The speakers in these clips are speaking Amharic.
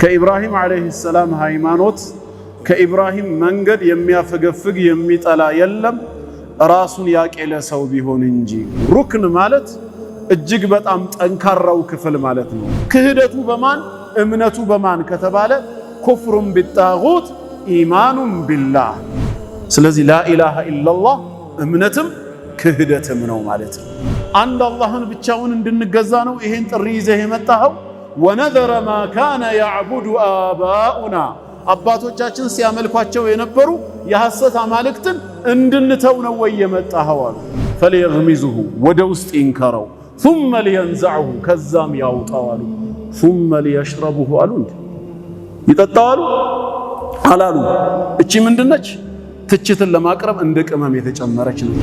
ከኢብራሂም አለይሂ ሰላም ሃይማኖት ከኢብራሂም መንገድ የሚያፈገፍግ የሚጠላ የለም ራሱን ያቄለ ሰው ቢሆን እንጂ። ሩክን ማለት እጅግ በጣም ጠንካራው ክፍል ማለት ነው። ክህደቱ በማን እምነቱ በማን ከተባለ ኩፍሩን ቢጣጉት ኢማኑን ቢላህ። ስለዚህ ላኢላሃ ኢላላህ እምነትም ክህደትም ነው ማለት ነው። አንድ አላህን ብቻውን እንድንገዛ ነው ይሄን ጥሪ ይዘህ የመጣኸው። ወነዘረ ማ ካነ ያዕቡዱ አባኡና አባቶቻችን ሲያመልኳቸው የነበሩ የሐሰት አማልክትን እንድንተው ነው ወይ የመጣኸው አሉ። ፈሊየግሚዙሁ ወደ ውስጥ ይንከረው፣ ثم لينزعه ከዛም ያውጣው አሉ። ثم ليشربه አሉ። እንዴ ይጠጣው አሉ አላሉ። እቺ ምንድነች? ትችትን ለማቅረብ እንደ ቅመም የተጨመረች ነው።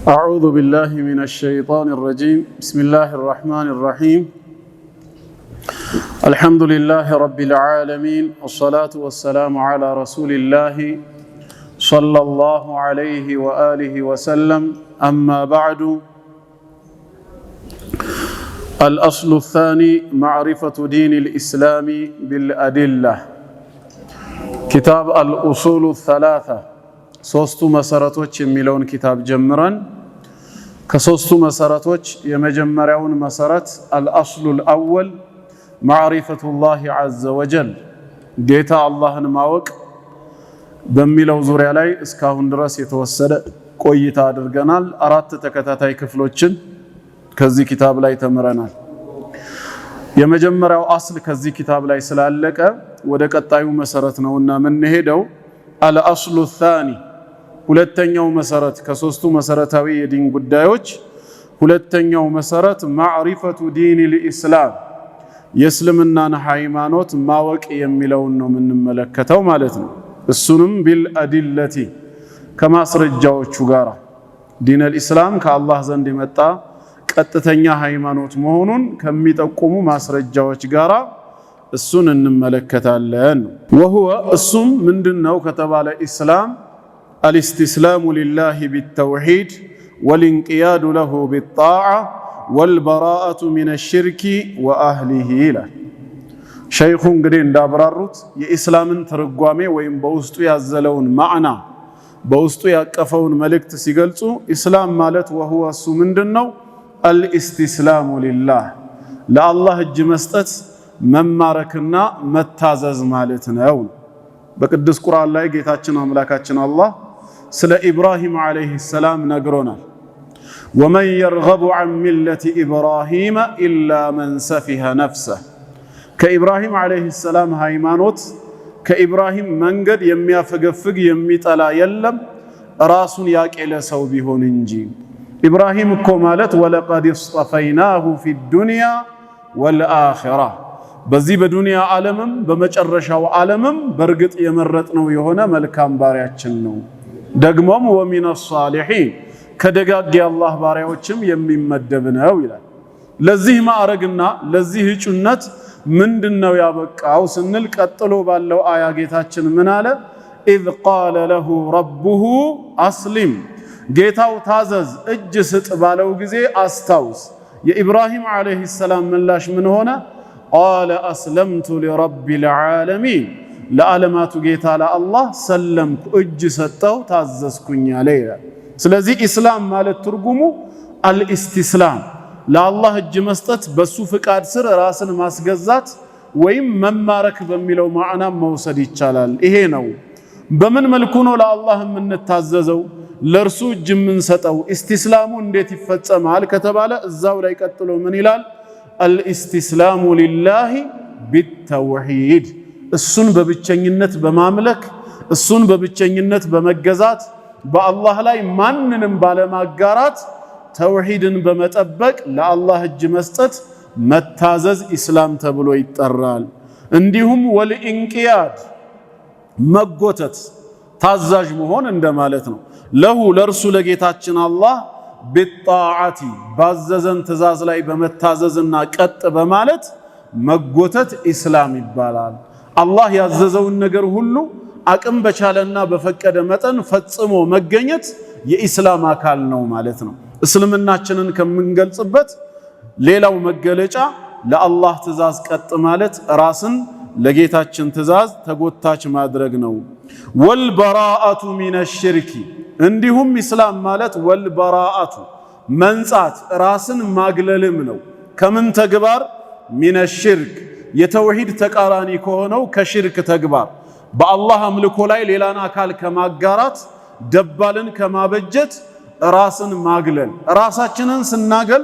أعوذ بالله من الشيطان الرجيم بسم الله الرحمن الرحيم الحمد لله رب العالمين والصلاة والسلام على رسول الله صلى الله عليه وآله وسلم أما بعد الأصل الثاني معرفة دين الإسلام بالأدلة كتاب الأصول الثلاثة ሶስቱ መሰረቶች የሚለውን ኪታብ ጀምረን ከሶስቱ መሰረቶች የመጀመሪያውን መሰረት አልአስሉል አወል ማዕሪፈቱላህ ዐዘ ወጀል ጌታ አላህን ማወቅ በሚለው ዙሪያ ላይ እስካሁን ድረስ የተወሰደ ቆይታ አድርገናል። 4 ተከታታይ ክፍሎችን ከዚህ ኪታብ ላይ ተምረናል። የመጀመሪያው አስል ከዚህ ኪታብ ላይ ስላለቀ ወደ ቀጣዩ መሰረት ነውና የምንሄደው አልአስሉ ታኒ ሁለተኛው መሰረት ከሶስቱ መሰረታዊ የዲን ጉዳዮች ሁለተኛው መሰረት ማዕሪፈቱ ዲኒል ኢስላም የእስልምናን ሃይማኖት ማወቅ የሚለውን ነው የምንመለከተው ማለት ነው። እሱንም ቢልአዲለቲ ከማስረጃዎቹ ጋር ዲነል ኢስላም ከአላህ ዘንድ የመጣ ቀጥተኛ ሃይማኖት መሆኑን ከሚጠቁሙ ማስረጃዎች ጋር እሱን እንመለከታለን። ወሁወ እሱም ምንድነው ከተባለ ኢስላም الاستسلام لله بالتوحيد والانقياد له بالطاعة والبراءة من الشرك وأهله له شيخ قدين دابراروت የኢስላም ተርጓሜ ወይም በውስጡ ያዘለውን ማዕና በውስጡ ያቀፈውን መልእክት ሲገልጹ ኢስላም ማለት وهو እሱ ምንድነው الاستسلام لله ለአላህ እጅ መስጠት መማረክና መታዘዝ ማለት ነው። በቅዱስ ቁርአን ላይ ጌታችን አምላካችን አላህ ስለ ኢብራሂም አለይሂ ሰላም ነግሮናል። ወመን የርገቡ ዐን ሚለቲ ኢብራሂም ኢላ መን ሰፊሀ ነፍሰህ ከኢብራሂም አለይሂ ሰላም ሃይማኖት ከኢብራሂም መንገድ የሚያፈገፍግ የሚጠላ የለም ራሱን ያቄለ ሰው ቢሆን እንጂ። ኢብራሂም እኮ ማለት ወለቀድ እስጠፈይናሁ ፊዱንያ ወልአኺራ በዚህ በዱንያ ዓለምም በመጨረሻው ዓለምም በርግጥ የመረጥነው የሆነ መልካም ባሪያችን ነው። ደግሞም ወሚነ ሷሊሒን ከደጋግ የአላህ ባሪያዎችም የሚመደብ ነው ይላል። ለዚህ ማዕረግና ለዚህ እጩነት ምንድነው ያበቃው ስንል ቀጥሎ ባለው አያ ጌታችን ምን አለ? ኢዝ ቃለ ለሁ ረቡሁ አስሊም ጌታው ታዘዝ እጅ ስጥ ባለው ጊዜ አስታውስ። የኢብራሂም አለይሂ ሰላም ምላሽ ምን ሆነ? ቃለ አስለምቱ ሊረቢል ዓለሚን ለዓለማቱ ጌታ ለአላህ ሰለምኩ እጅ ሰጠው ታዘዝኩኝ አለ ይላል። ስለዚህ ኢስላም ማለት ትርጉሙ አልኢስቲስላም ለአላህ እጅ መስጠት በሱ ፍቃድ ስር ራስን ማስገዛት ወይም መማረክ በሚለው ማዕና መውሰድ ይቻላል። ይሄ ነው። በምን መልኩ ነው ለአላህ የምንታዘዘው ለእርሱ እጅ የምንሰጠው? ኢስቲስላሙ እንዴት ይፈጸማል ከተባለ እዛው ላይ ቀጥሎ ምን ይላል? አልኢስቲስላሙ ሊላሂ ቢተውሂድ እሱን በብቸኝነት በማምለክ እሱን በብቸኝነት በመገዛት በአላህ ላይ ማንንም ባለማጋራት ተውሂድን በመጠበቅ ለአላህ እጅ መስጠት መታዘዝ ኢስላም ተብሎ ይጠራል። እንዲሁም ወልኢንቂያድ መጎተት ታዛዥ መሆን እንደማለት ነው። ለሁ ለእርሱ ለጌታችን አላህ ቢጣዓቲ ባዘዘን ትእዛዝ ላይ በመታዘዝና ቀጥ በማለት መጎተት ኢስላም ይባላል። አላህ ያዘዘውን ነገር ሁሉ አቅም በቻለና በፈቀደ መጠን ፈጽሞ መገኘት የኢስላም አካል ነው ማለት ነው። እስልምናችንን ከምንገልጽበት ሌላው መገለጫ ለአላህ ትእዛዝ ቀጥ ማለት ራስን ለጌታችን ትእዛዝ ተጎታች ማድረግ ነው። ወልበራአቱ ሚነ ሽርኪ እንዲሁም ኢስላም ማለት ወልበራአቱ መንጻት ራስን ማግለልም ነው። ከምን ተግባር? ሚነ ሽርክ የተውሂድ ተቃራኒ ከሆነው ከሽርክ ተግባር በአላህ አምልኮ ላይ ሌላን አካል ከማጋራት ደባልን ከማበጀት ራስን ማግለል። ራሳችንን ስናገል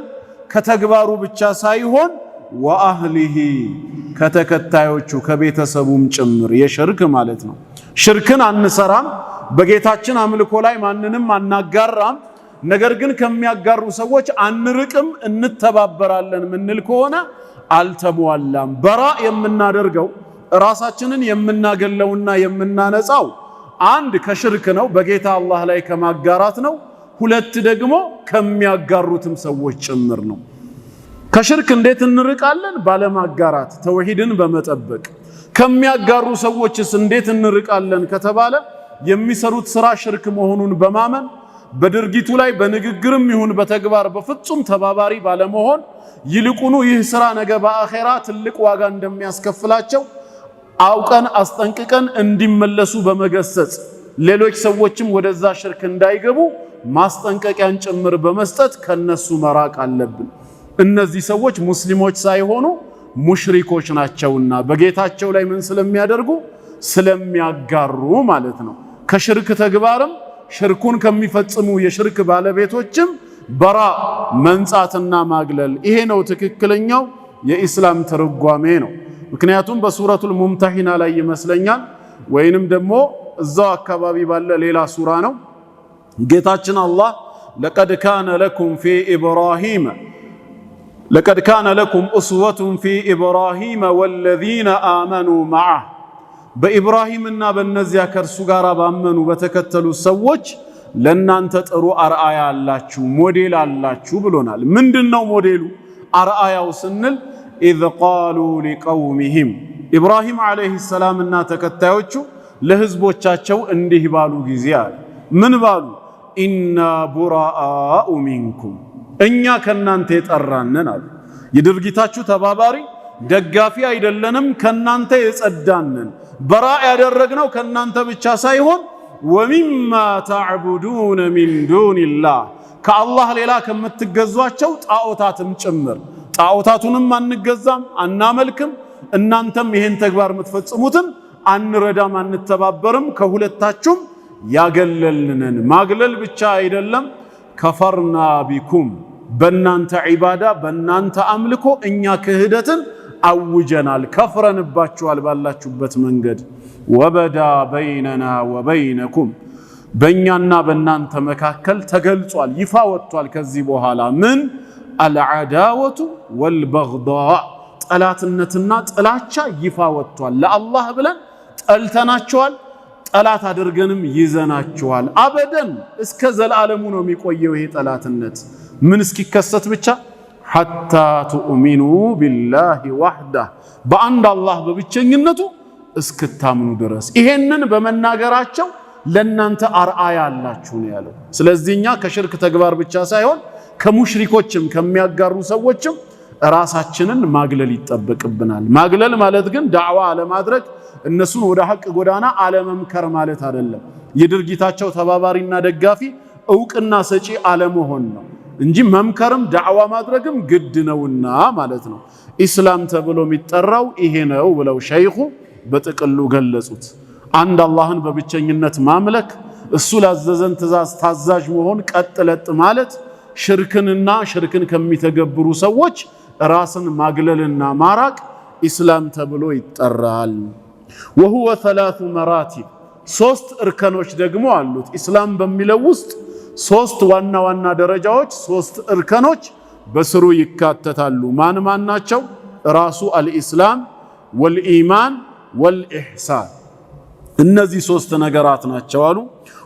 ከተግባሩ ብቻ ሳይሆን ወአህሊሂ ከተከታዮቹ ከቤተሰቡም ጭምር የሽርክ ማለት ነው። ሽርክን አንሰራም፣ በጌታችን አምልኮ ላይ ማንንም አናጋራም። ነገር ግን ከሚያጋሩ ሰዎች አንርቅም፣ እንተባበራለን ምንል ከሆነ አልተሟላም። በራ የምናደርገው ራሳችንን የምናገለውና የምናነጻው አንድ ከሽርክ ነው፣ በጌታ አላህ ላይ ከማጋራት ነው። ሁለት ደግሞ ከሚያጋሩትም ሰዎች ጭምር ነው። ከሽርክ እንዴት እንርቃለን? ባለማጋራት ተውሂድን በመጠበቅ። ከሚያጋሩ ሰዎችስ እንዴት እንርቃለን ከተባለ የሚሰሩት ስራ ሽርክ መሆኑን በማመን በድርጊቱ ላይ በንግግርም ይሁን በተግባር በፍጹም ተባባሪ ባለመሆን ይልቁኑ ይህ ስራ ነገ በአኼራ ትልቅ ዋጋ እንደሚያስከፍላቸው አውቀን አስጠንቅቀን እንዲመለሱ በመገሰጽ ሌሎች ሰዎችም ወደዛ ሽርክ እንዳይገቡ ማስጠንቀቂያን ጭምር በመስጠት ከነሱ መራቅ አለብን። እነዚህ ሰዎች ሙስሊሞች ሳይሆኑ ሙሽሪኮች ናቸውና በጌታቸው ላይ ምን ስለሚያደርጉ ስለሚያጋሩ ማለት ነው። ከሽርክ ተግባርም ሽርኩን ከሚፈጽሙ የሽርክ ባለቤቶችም በራ መንጻትና ማግለል። ይሄ ነው ትክክለኛው የኢስላም ትርጓሜ ነው። ምክንያቱም በሱረቱል ሙምተሂና ላይ ይመስለኛል ወይንም ደግሞ እዛው አካባቢ ባለ ሌላ ሱራ ነው ጌታችን አላህ ለቀድ ካነ ለኩም ኡስወቱን ፊ ኢብራሂም ወለዚነ አመኑ መዐህ በኢብራሂምና በእነዚያ ከእርሱ ጋር ባመኑ በተከተሉ ሰዎች ለእናንተ ጥሩ አርአያ አላችሁ፣ ሞዴል አላችሁ ብሎናል። ምንድነው ሞዴሉ አርአያው ስንል ኢዝ ቃሉ ሊቀውሚሂም ኢብራሂም ዓለይሂ ሰላምና ተከታዮቹ ለህዝቦቻቸው እንዲህ ባሉ ጊዜ አለ። ምን ባሉ? ኢና ቡራአኡ ሚንኩም እኛ ከናንተ የጠራነን አሉ። የድርጊታችሁ ተባባሪ ደጋፊ አይደለንም፣ ከናንተ የጸዳነን። በራ ያደረግነው ከናንተ ብቻ ሳይሆን ወሚማ ተዕቡዱነ ሚን ዱኒላህ ከአላህ ሌላ ከምትገዟቸው ጣዖታትም ጭምር። ጣዖታቱንም አንገዛም አናመልክም፣ እናንተም ይሄን ተግባር የምትፈጽሙትን አንረዳም አንተባበርም፣ ከሁለታችሁም ያገለልነን። ማግለል ብቻ አይደለም ከፈርና ቢኩም በእናንተ ዒባዳ በእናንተ አምልኮ እኛ ክህደትን አውጀናል፣ ከፍረንባችኋል ባላችሁበት መንገድ። ወበዳ በይነና ወበይነኩም በእኛና በእናንተ መካከል ተገልጿል፣ ይፋ ወጥቷል። ከዚህ በኋላ ምን? አልዓዳወቱ ወልበግዳእ ጠላትነትና ጥላቻ ይፋ ወጥቷል። ለአላህ ብለን ጠልተናቸዋል፣ ጠላት አድርገንም ይዘናቸዋል። አበደን እስከ ዘላለሙ ነው የሚቆየው ይሄ ጠላትነት። ምን እስኪከሰት ብቻ? ሐታ ትኡሚኑ ቢላሂ ወሕደህ በአንድ አላህ በብቸኝነቱ እስክታምኑ ድረስ። ይሄንን በመናገራቸው ለናንተ አርአያ አላችሁ ነው ያለው። ስለዚህ እኛ ከሽርክ ተግባር ብቻ ሳይሆን ከሙሽሪኮችም ከሚያጋሩ ሰዎችም ራሳችንን ማግለል ይጠበቅብናል። ማግለል ማለት ግን ዳዕዋ አለማድረግ እነሱን ወደ ሐቅ ጎዳና አለመምከር ማለት አይደለም። የድርጊታቸው ተባባሪና ደጋፊ እውቅና ሰጪ አለመሆን ነው እንጂ መምከርም ዳዕዋ ማድረግም ግድ ነውና ማለት ነው። ኢስላም ተብሎ የሚጠራው ይሄ ነው ብለው ሸይኹ በጥቅሉ ገለጹት። አንድ አላህን በብቸኝነት ማምለክ፣ እሱ ላዘዘን ትእዛዝ ታዛዥ መሆን፣ ቀጥለጥ ማለት፣ ሽርክንና ሽርክን ከሚተገብሩ ሰዎች ራስን ማግለልና ማራቅ ኢስላም ተብሎ ይጠራል። ወሁወ ሰላሱ መራቲብ ሶስት እርከኖች ደግሞ አሉት። ኢስላም በሚለው ውስጥ ሶስት ዋና ዋና ደረጃዎች፣ ሶስት እርከኖች በስሩ ይካተታሉ። ማን ማን ናቸው? ራሱ አልኢስላም ወልኢማን ወልኢሕሳን እነዚህ ሶስት ነገራት ናቸው አሉ።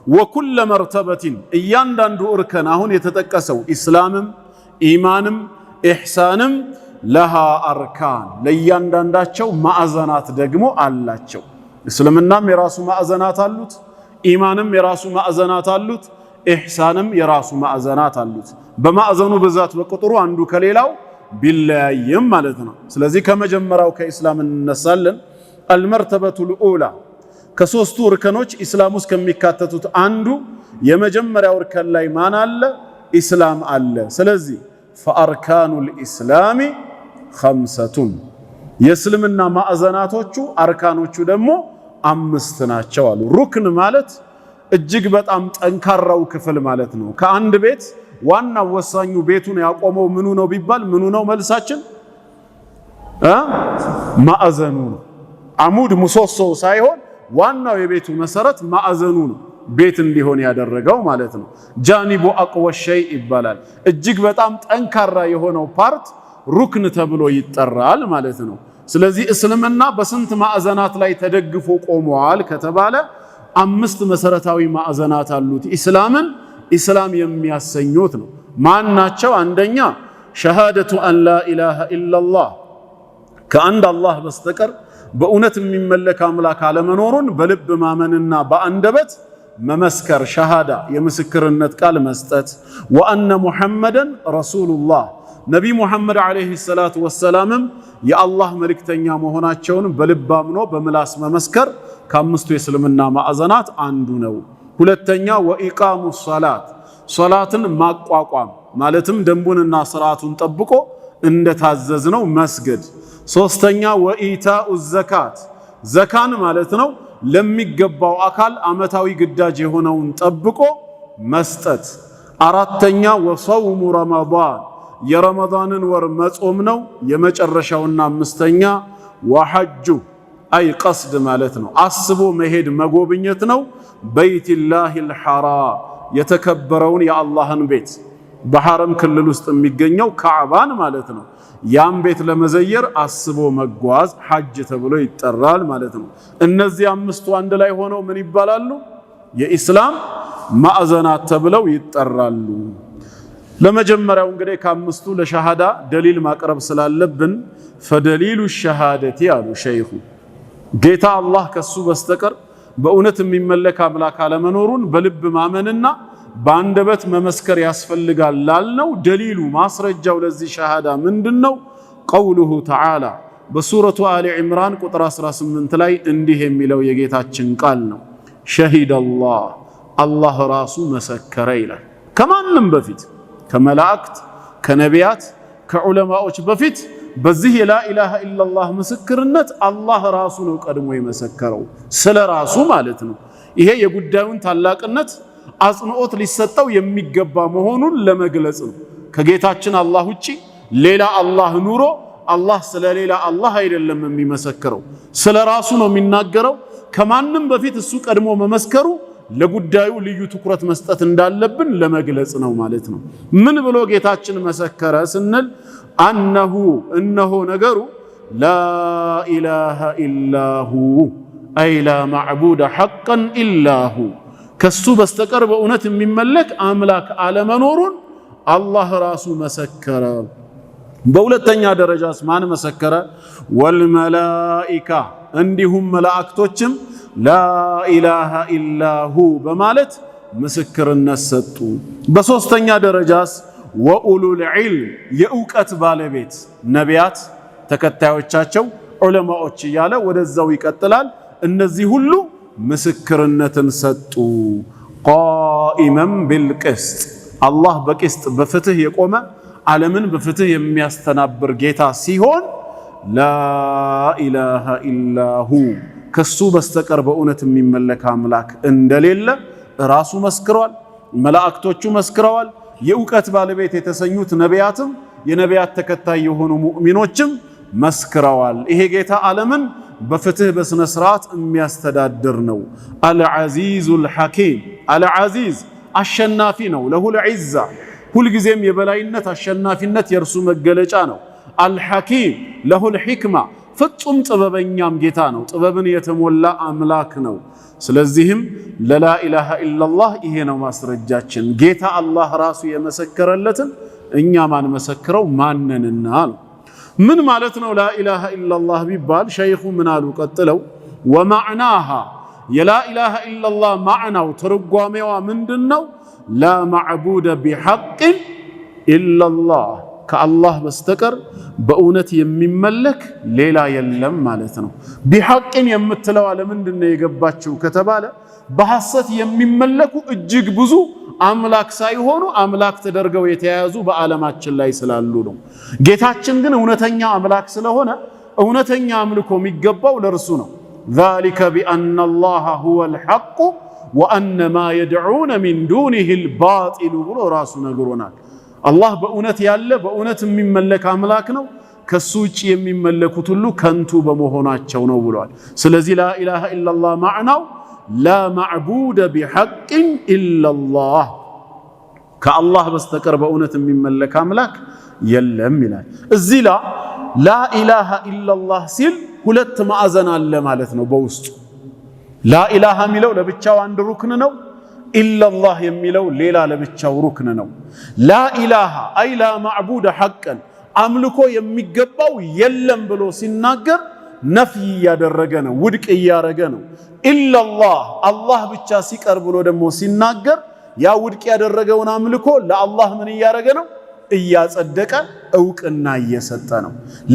ወኩለ መርተበቲን እያንዳንዱ እርከን አሁን የተጠቀሰው ኢስላምም ኢማንም ኢሕሳንም ለሃ አርካን ለእያንዳንዳቸው ማዕዘናት ደግሞ አላቸው። እስልምናም የራሱ ማዕዘናት አሉት፣ ኢማንም የራሱ ማዕዘናት አሉት፣ ኢሕሳንም የራሱ ማዕዘናት አሉት። በማዕዘኑ ብዛት በቁጥሩ አንዱ ከሌላው ቢለያይም ማለት ነው። ስለዚህ ከመጀመሪያው ከኢስላም እንነሳለን። አልመርተበቱል ኡላ ከሶስቱ እርከኖች ኢስላም ውስጥ ከሚካተቱት አንዱ የመጀመሪያው እርከን ላይ ማን አለ? ኢስላም አለ። ስለዚህ ፈአርካኑል ኢስላሚ ኸምሰቱን የእስልምና ማዕዘናቶቹ አርካኖቹ ደግሞ 5 ናቸው አሉ። ሩክን ማለት እጅግ በጣም ጠንካራው ክፍል ማለት ነው። ከአንድ ቤት ዋናው ወሳኙ ቤቱን ያቆመው ምኑ ነው ቢባል ምኑ ነው መልሳችን? ማዕዘኑ ነው። አሙድ ምሰሶ ሳይሆን ዋናው የቤቱ መሰረት ማዕዘኑ ነው ቤት እንዲሆን ያደረገው ማለት ነው። ጃኒቡ አቅወ ሸይ ይባላል። እጅግ በጣም ጠንካራ የሆነው ፓርት ሩክን ተብሎ ይጠራል ማለት ነው። ስለዚህ እስልምና በስንት ማዕዘናት ላይ ተደግፎ ቆመዋል ከተባለ 5 መሰረታዊ ማዕዘናት አሉት። ኢስላም የሚያሰኙት ነው። ማን ናቸው? አንደኛ ሸሃደቱ አን ላ ኢላሃ ኢላላህ ከአንድ አላህ በስተቀር በእውነት የሚመለክ አምላክ አለመኖሩን በልብ ማመንና በአንደበት መመስከር፣ ሸሃዳ የምስክርነት ቃል መስጠት። ወአነ ሙሐመደን ረሱሉላህ ነቢ ሙሐመድ ዓለይሂ ሰላቱ ወሰላምም የአላህ መልእክተኛ መሆናቸውን በልብ አምኖ በምላስ መመስከር ከአምስቱ የእስልምና ማዕዘናት አንዱ ነው። ሁለተኛ ወኢቃሙ ሰላት ሶላትን ማቋቋም ማለትም ደንቡንና ስርዓቱን ጠብቆ እንደታዘዝነው መስገድ። ሶስተኛ ወኢታኡ ዘካት ዘካን ማለት ነው ለሚገባው አካል አመታዊ ግዳጅ የሆነውን ጠብቆ መስጠት። አራተኛ ወሰውሙ ረመዳን የረመዳንን ወር መጾም ነው የመጨረሻውና አምስተኛ ወሐጁ አይ ቀስድ ማለት ነው አስቦ መሄድ መጎብኘት ነው። በይቲላሂል ሐራም የተከበረውን የአላህን ቤት በሐረም ክልል ውስጥ የሚገኘው ካዕባን ማለት ነው። ያን ቤት ለመዘየር አስቦ መጓዝ ሐጅ ተብሎ ይጠራል ማለት ነው። እነዚህ 5ቱ አንድ ላይ ሆነው ምን ይባላሉ? የኢስላም ማዕዘናት ተብለው ይጠራሉ። ለመጀመሪያው እንግዲህ ከ5ቱ ለሸሃዳ ደሊል ማቅረብ ስላለብን ፈደሊሉ ሸሃደቲ አሉ ሸይኹ ጌታ አላህ ከሱ በስተቀር በእውነት የሚመለክ አምላክ አለመኖሩን በልብ ማመንና በአንደበት መመስከር ያስፈልጋል ላልነው ደሊሉ ማስረጃው ለዚህ ሸሃዳ ምንድነው? ቀውሉሁ ተዓላ በሱረቱ አሊ ዒምራን ቁጥር 18 ላይ እንዲህ የሚለው የጌታችን ቃል ነው። ሸሂደላህ አላህ ራሱ መሰከረ ይላል። ከማንም በፊት ከመላእክት ከነቢያት ከዑለማዎች በፊት በዚህ የላኢላሃ ኢላላህ ምስክርነት አላህ ራሱ ነው ቀድሞ የመሰከረው ስለ ራሱ ማለት ነው። ይሄ የጉዳዩን ታላቅነት አጽንኦት ሊሰጠው የሚገባ መሆኑን ለመግለጽ ነው። ከጌታችን አላህ ውጪ ሌላ አላህ ኑሮ አላህ ስለ ሌላ አላህ አይደለም የሚመሰክረው ስለ ራሱ ነው የሚናገረው። ከማንም በፊት እሱ ቀድሞ መመስከሩ ለጉዳዩ ልዩ ትኩረት መስጠት እንዳለብን ለመግለጽ ነው ማለት ነው። ምን ብሎ ጌታችን መሰከረ ስንል እነሆ ነገሩ ላኢላሃ ኢላሁ አይ ላ ማዕቡደ ሐቀን ኢላሁ ከሱ በስተቀር በእውነት የሚመለክ አምላክ አለመኖሩን አላህ ራሱ መሰከረ። በሁለተኛ ደረጃስ ማን መሰከረ? ወልመላኢካ እንዲሁም መላእክቶችም ላኢላሃ ኢላሁ በማለት ምስክርነት ሰጡ። በሶስተኛ ደረጃስ ወኡሉል ዒልም የእውቀት ባለቤት ነቢያት ተከታዮቻቸው ዑለማዎች እያለ ወደዛው ይቀጥላል። እነዚህ ሁሉ ምስክርነትን ሰጡ። ቃኢመን ቢልቅስጥ አላህ በቅስጥ በፍትህ የቆመ ዓለምን በፍትህ የሚያስተናብር ጌታ ሲሆን ላኢላሃ ኢላሁ ከሱ በስተቀር በእውነት የሚመለክ አምላክ እንደሌለ ራሱ መስክሯል። መላእክቶቹ መስክረዋል። የእውቀት ባለቤት የተሰኙት ነቢያትም የነቢያት ተከታይ የሆኑ ሙእሚኖችም መስክረዋል። ይሄ ጌታ ዓለምን በፍትህ በስነ ስርዓት የሚያስተዳድር ነው። አልዓዚዙል ሐኪም አልዓዚዝ አሸናፊ ነው። ለሁል ዒዛ ሁልጊዜም የበላይነት አሸናፊነት የእርሱ መገለጫ ነው። አልሐኪም ለሁል ሒክማ ፍጹም ጥበበኛም ጌታ ነው። ጥበብን የተሞላ አምላክ ነው። ስለዚህም ለላኢላሃ ኢላላህ ይሄ ነው ማስረጃችን። ጌታ አላህ ራሱ የመሰከረለትን እኛ ማን መሰክረው ማንንና ነው። ምን ማለት ነው ላኢላሃ ኢላላህ ቢባል ሸይኹ ምን አሉ ቀጥለው? ወማዕናሃ የላ ኢላሃ ኢላላህ ማዕናው ትርጓሜዋ ምንድነው? ላ ማዕቡደ ቢሐቅን ኢላላህ ከአላህ በስተቀር በእውነት የሚመለክ ሌላ የለም ማለት ነው። ቢሐቅን የምትለው ለምንድነው የገባችው ከተባለ በሐሰት የሚመለኩ እጅግ ብዙ አምላክ ሳይሆኑ አምላክ ተደርገው የተያዙ በዓለማችን ላይ ስላሉ ነው። ጌታችን ግን እውነተኛ አምላክ ስለሆነ እውነተኛ አምልኮ የሚገባው ለርሱ ነው። ذلك بأن الله هو الحق وأن ما يدعون من دونه الباطل ብሎ ራሱ ነግሮናል። አላህ በእውነት ያለ በእውነት የሚመለክ አምላክ ነው። ከሱ ውጭ የሚመለኩት ሁሉ ከንቱ በመሆናቸው ነው ብሏል። ስለዚህ ላ ኢላሃ ኢላላህ ማዕናው ላ ማዕቡደ ቢሐቅን ኢላላህ ከአላህ በስተቀር በእውነት የሚመለክ አምላክ የለም ይላል። እዚህ ላ ኢላሃ ኢላላህ ሲል ሁለት ማዕዘን አለ ማለት ነው በውስጡ። ላ ኢላሃ የሚለው ለብቻው አንድ ሩክን ነው። ኢላላህ የሚለው ሌላ ለብቻው ሩክን ነው። ላ ኢላሃ አይ ላ ማዕቡደ ሐቀን አምልኮ የሚገባው የለም ብሎ ሲናገር ነፍይ እያደረገ ነው፣ ውድቅ እያረገ ነው። ኢላላህ አላህ ብቻ ሲቀር ብሎ ደግሞ ሲናገር ያ ውድቅ ያደረገውን አምልኮ ለአላህ ምን እያረገ ነው? እያጸደቀ እውቅና እየሰጠ ነው።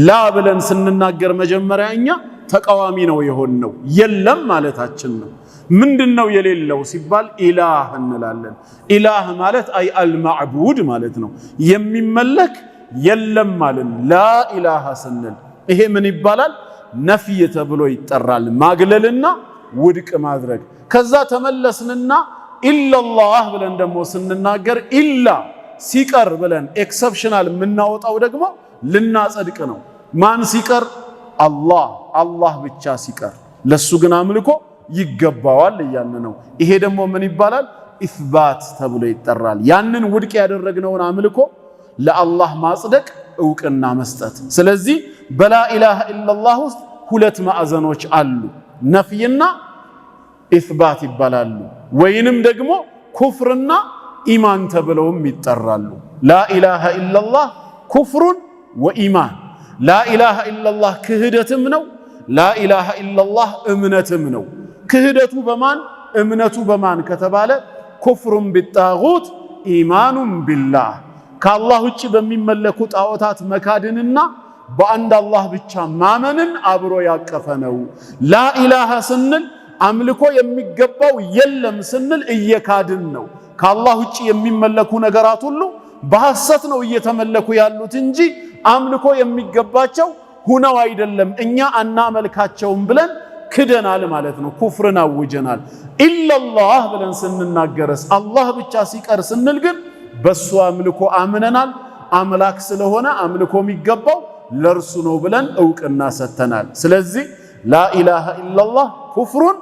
ላ ብለን ስንናገር መጀመሪያ እኛ ተቃዋሚ ነው የሆነው፣ የለም ማለታችን ነው። ምንድነው የሌለው ሲባል ኢላህ እንላለን። ኢላህ ማለት አይ አልማዕቡድ ማለት ነው፣ የሚመለክ የለም ማለት ላ ኢላሃ ስንል ይሄ ምን ይባላል? ነፍይ ተብሎ ይጠራል። ማግለልና ውድቅ ማድረግ። ከዛ ተመለስንና ኢላላህ ብለን ደግሞ ስንናገር ኢላ ሲቀር ብለን ኤክሰፕሽናል የምናወጣው ደግሞ ልናጸድቅ ነው። ማን ሲቀር? አላህ ብቻ ሲቀር፣ ለሱ ግን አምልኮ ይገባዋል እያልን ነው። ይሄ ደግሞ ምን ይባላል? ኢስባት ተብሎ ይጠራል። ያንን ውድቅ ያደረግነውን አምልኮ ለአላህ ማጽደቅ፣ እውቅና መስጠት። ስለዚህ በላ ኢላሃ ኢላላህ ውስጥ ሁለት ማዕዘኖች አሉ፣ ነፍይና ኢስባት ይባላሉ። ወይንም ደግሞ ኩፍርና ኢማን ተብለውም ይጠራሉ። ላ ኢላሃ ኢላላህ ኩፍሩን ወኢማን። ላ ኢላሃ ኢላላህ ክህደትም ነው፣ ላ ኢላሃ ኢላላህ እምነትም ነው። ክህደቱ በማን እምነቱ በማን ከተባለ ኩፍሩን ቢጣጉት ኢማኑን ቢላህ ከአላህ ውጭ በሚመለኩ ጣዖታት መካድንና በአንድ አላህ ብቻ ማመንን አብሮ ያቀፈ ነው። ላ ኢላሃ ስንል አምልኮ የሚገባው የለም ስንል እየካድን ነው። ከአላህ ውጭ የሚመለኩ ነገራት ሁሉ በሐሰት ነው እየተመለኩ ያሉት እንጂ አምልኮ የሚገባቸው ሁነው አይደለም። እኛ አናመልካቸውም ብለን ክደናል ማለት ነው። ኩፍርን አውጀናል። ኢላላህ ብለን ስንናገርስ አላህ ብቻ ሲቀር ስንል ግን በሱ አምልኮ አምነናል። አምላክ ስለሆነ አምልኮ የሚገባው ለርሱ ነው ብለን እውቅና ሰተናል። ስለዚህ ላ ኢላሃ ኢላላህ ኩፍሩን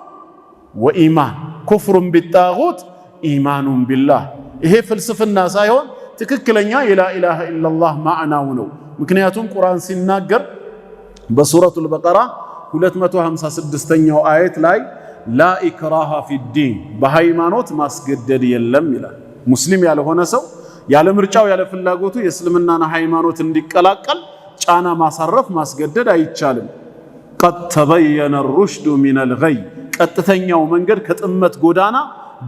ወኢማን፣ ኩፍሩን ቢጣጉት ኢማኑን ቢላህ። ይሄ ፍልስፍና ሳይሆን ትክክለኛ የላ ኢላሃ ኢላላህ ማዕናው ነው። ምክንያቱም ቁርአን ሲናገር በሱረቱል በቀራ 256ኛው አየት ላይ ላ ኢክራሃ ፊዲን በሃይማኖት ማስገደድ የለም ይላል። ሙስሊም ያልሆነ ሰው ያለ ምርጫው ያለ ፍላጎቱ የእስልምናን ሃይማኖት እንዲቀላቀል ጫና ማሳረፍ ማስገደድ አይቻልም። ቀድ ተበየነ ሩሽዱ ሚነል ገይ ቀጥተኛው መንገድ ከጥመት ጎዳና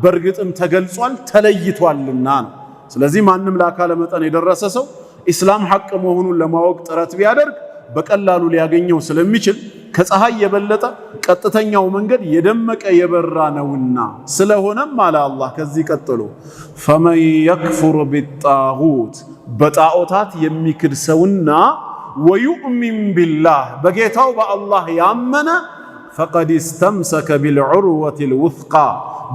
በርግጥም ተገልጿል ተለይቷልና ነው። ስለዚህ ማንም ለአካለ መጠን የደረሰ ሰው ኢስላም ሐቅ መሆኑን ለማወቅ ጥረት ቢያደርግ በቀላሉ ሊያገኘው ስለሚችል ከፀሐይ የበለጠ ቀጥተኛው መንገድ የደመቀ የበራ ነውና ስለሆነም አለ አላህ ከዚህ ቀጥሎ ፈመን የክፉር ቢጣጉት በጣዖታት የሚክድ ሰውና ወዩእሚን ቢላህ በጌታው በአላህ ያመነ ፈቀድ እስተምሰከ ቢልዑርወቲል ውስቃ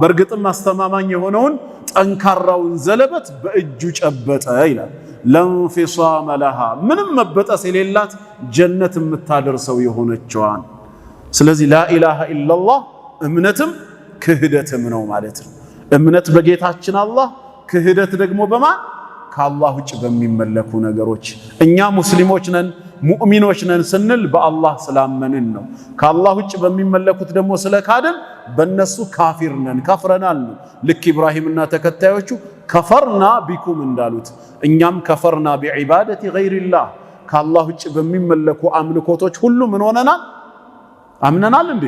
በርግጥም አስተማማኝ የሆነውን ጠንካራውን ዘለበት በእጁ ጨበጠ ይላል። ለንፊሳመ ለሃ ምንም መበጠስ የሌላት ጀነት የምታደርሰው የሆነችዋን። ስለዚህ ላ ኢላሃ ኢላላህ እምነትም ክህደትም ነው ማለት ነው። እምነት በጌታችን አላህ፣ ክህደት ደግሞ በማን ከአላህ ውጭ በሚመለኩ ነገሮች። እኛ ሙስሊሞች ነን ሙእሚኖች ነን ስንል በአላህ ስላመንን ነው። ከአላህ ውጭ በሚመለኩት ደግሞ ስለካደን በእነሱ ካፊር ነን ከፍረናል ነው። ልክ ኢብራሂምና ተከታዮቹ ከፈርና ቢኩም እንዳሉት እኛም ከፈርና ቢዒባደቲ ገይሪላህ ከአላህ ውጭ በሚመለኩ አምልኮቶች ሁሉ ምን ሆነናል? አምነናል እንዴ?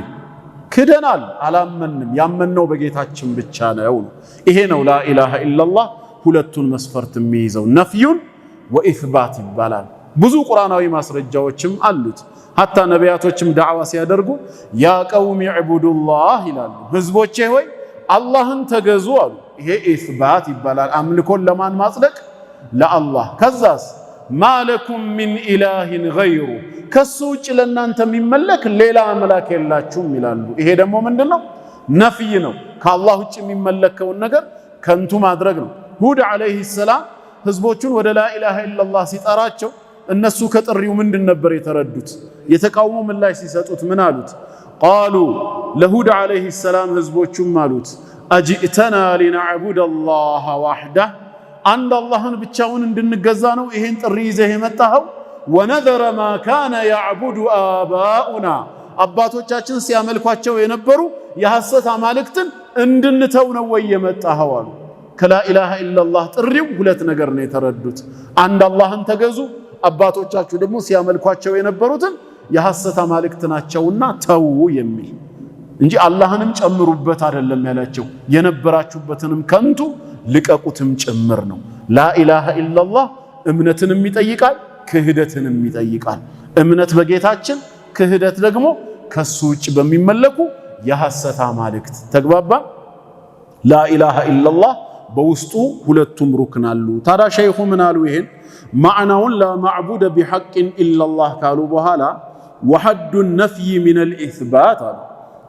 ክደናል አላመንም ያመነው በጌታችን ብቻ ነው። ይሄ ነው ላኢላሃ ኢላላህ ሁለቱን መስፈርት የሚይዘው ነፍዩን ወኢስባት ይባላል። ብዙ ቁርአናዊ ማስረጃዎችም አሉት። ሐታ ነቢያቶችም ዳዕዋ ሲያደርጉ ያ ቀውም ዕቡዱላህ ይላሉ፣ ህዝቦቼ ሆይ አላህን ተገዙ አሉ። ይሄ ኢስባት ይባላል። አምልኮን ለማን ማጽደቅ? ለአላህ። ከዛስ ማለኩም ሚን ኢላሂን ገይሩ ከሱ ውጭ ለእናንተ የሚመለክ ሌላ አምላክ የላችሁም ይላሉ። ይሄ ደግሞ ምንድነው? ነፍይ ነው። ከአላህ ውጭ የሚመለከውን ነገር ከንቱ ማድረግ ነው። ሁድ ዓለይሂ ሰላም ህዝቦቹን ወደ ላኢላሃ ኢላላህ ሲጠራቸው እነሱ ከጥሪው ምንድን ነበር የተረዱት? የተቃውሞ ምላሽ ሲሰጡት ምን አሉት? ቃሉ ለሁድ ዓለይሂ ሰላም ህዝቦቹም አሉት አጅእተና ሊነዕቡደ አላህ ዋሕደህ አንድ አላህን ብቻውን እንድንገዛ ነው ይሄን ጥሪ ይዘህ የመጣኸው? ወነዘረ ማ ካነ ያዕቡዱ አባኡና አባቶቻችን ሲያመልኳቸው የነበሩ የሐሰት አማልክትን እንድንተው ነው ወይ የመጣኸው አሉ። ከላኢላሃ ኢላላህ ጥሪው ሁለት ነገር ነው የተረዱት። አንድ አላህን ተገዙ፣ አባቶቻችሁ ደግሞ ሲያመልኳቸው የነበሩትን የሐሰት አማልክት ናቸውና ተው የሚል እንጂ አላህንም ጨምሩበት አይደለም ያላቸው፣ የነበራችሁበትንም ከንቱ ልቀቁትም ጭምር ነው። ላኢላሃ ኢላላህ እምነትንም ይጠይቃል፣ ክህደትንም ይጠይቃል። እምነት በጌታችን፣ ክህደት ደግሞ ከሱ ውጭ በሚመለኩ የሐሰት አማልክት። ተግባባ? ላኢላሃ ኢላላህ በውስጡ ሁለቱም ሩክን አሉ። ታዲያ ሸይኹ ምን አሉ? ይሄን ማዕናውን ላ ማዕቡደ ቢሐቅን ኢላላህ ካሉ በኋላ ወሐዱ ነፍይ ሚነል ኢስባት አሉ።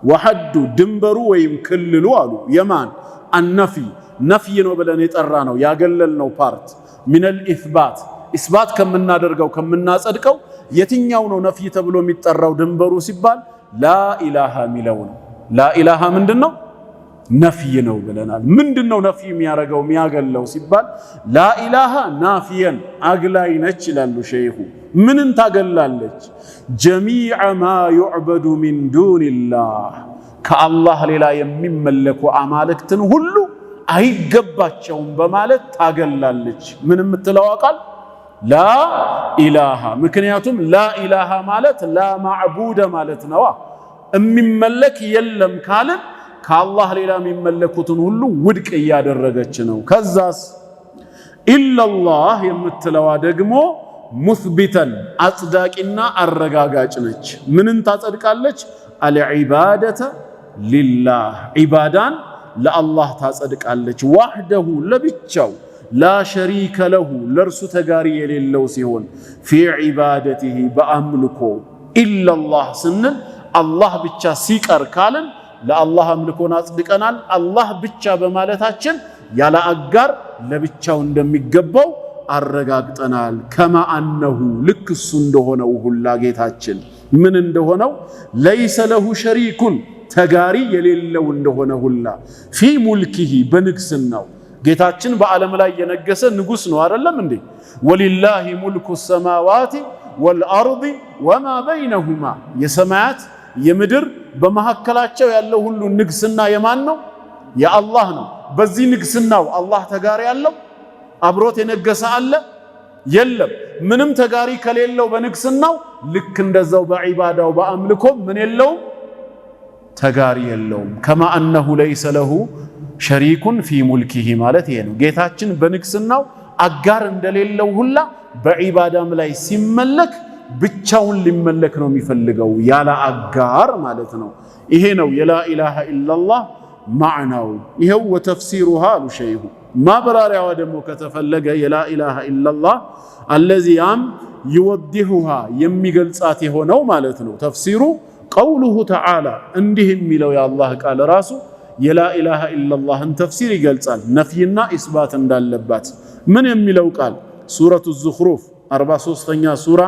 ወሐዱ ድንበሩ ወይም ክልሉ አሉ የማን አነፍይ ነፍይ ነው ብለን የጠራ ነው ያገለልነው ፓርት ሚነል ኢስባት ኢስባት ከምናደርገው ከምናጸድቀው የትኛው ነው ነፍይ ተብሎ የሚጠራው ድንበሩ ሲባል ላኢላሃ ሚለው ነው። ላኢላሃ ምንድነው? ነፍይ ነው ብለናል። ምንድነው ነፍይ የሚያረገው የሚያገለው ሲባል ላኢላሃ ናፊየን አግላይ ነች ይላሉ ሸይኹ። ምንን ታገላለች? ጀሚዐ ማ ዩዕበዱ ሚን ዱንላህ ከአላህ ሌላ የሚመለኩ አማልክትን ሁሉ አይገባቸውም በማለት ታገላለች። ምን የምትለው ቃል? ላኢላሃ። ምክንያቱም ላኢላሃ ማለት ላ ማዕቡደ ማለት ነው። የሚመለክ የለም ካልን ከአላህ ሌላ የሚመለኩትን ሁሉ ውድቅ እያደረገች ነው። ከዛስ ኢላላህ የምትለዋ ደግሞ ሙስቢተን አጽዳቂና አረጋጋጭ ነች። ምንን ታጸድቃለች? አልዒባደተ ሊላህ ዒባዳን ለአላህ ታጸድቃለች። ዋህደሁ ለብቻው ላ ሸሪከ ለሁ ለእርሱ ተጋሪ የሌለው ሲሆን ፊ ዒባደቲሂ በአምልኮ ኢላላህ ስንል አላህ ብቻ ሲቀር ካልን ለአላህ አምልኮን አጽድቀናል። አላህ ብቻ በማለታችን ያለ አጋር ለብቻው እንደሚገባው አረጋግጠናል። ከማ አነሁ ልክ እሱ እንደሆነው ሁላ ጌታችን ምን እንደሆነው ለይሰ ለሁ ሸሪኩን ተጋሪ የሌለው እንደሆነ ሁላ ፊ ሙልኪሂ በንግስናው ጌታችን በዓለም ላይ የነገሰ ንጉስ ነው አይደለም እንዴ? ወሊላሂ ሙልኩ ሰማዋቲ ወልአርዲ ወማ በይነሁማ የሰማያት የምድር በመካከላቸው ያለው ሁሉ ንግስና የማን ነው? የአላህ ነው። በዚህ ንግስናው አላህ ተጋሪ ያለው አብሮት የነገሰ አለ? የለም። ምንም ተጋሪ ከሌለው በንግስናው ልክ እንደዛው በዒባዳው በአምልኮ ምን የለውም? ተጋሪ የለውም። ከማ አነሁ ለይሰ ለሁ ሸሪኩን ፊ ሙልኪሂ ማለት ይሄ ነው። ጌታችን በንግስናው አጋር እንደሌለው ሁላ በዒባዳም ላይ ሲመለክ ብቻውን ሊመለክ ነው የሚፈልገው ያለ አጋር ማለት ነው። ይሄ ነው የላኢላሃ ኢላላህ ማዕናው። ይሄው ወተፍሲሩሃ አሉ ሸይኹ። ማብራሪያዋ ደግሞ ከተፈለገ የላኢላሃ ኢላላህ አለዚያም ይወዲሁሃ የሚገልጻት የሆነው ማለት ነው። ተፍሲሩ ቀውሉሁ ተዓላ እንዲህ የሚለው የአላህ ቃል ራሱ የላኢላሃ ኢላላህን ተፍሲር ይገልጻል። ነፍይና ኢስባት እንዳለባት ምን የሚለው ቃል? ሱረቱ ዙኽሩፍ 43ኛ ሱራ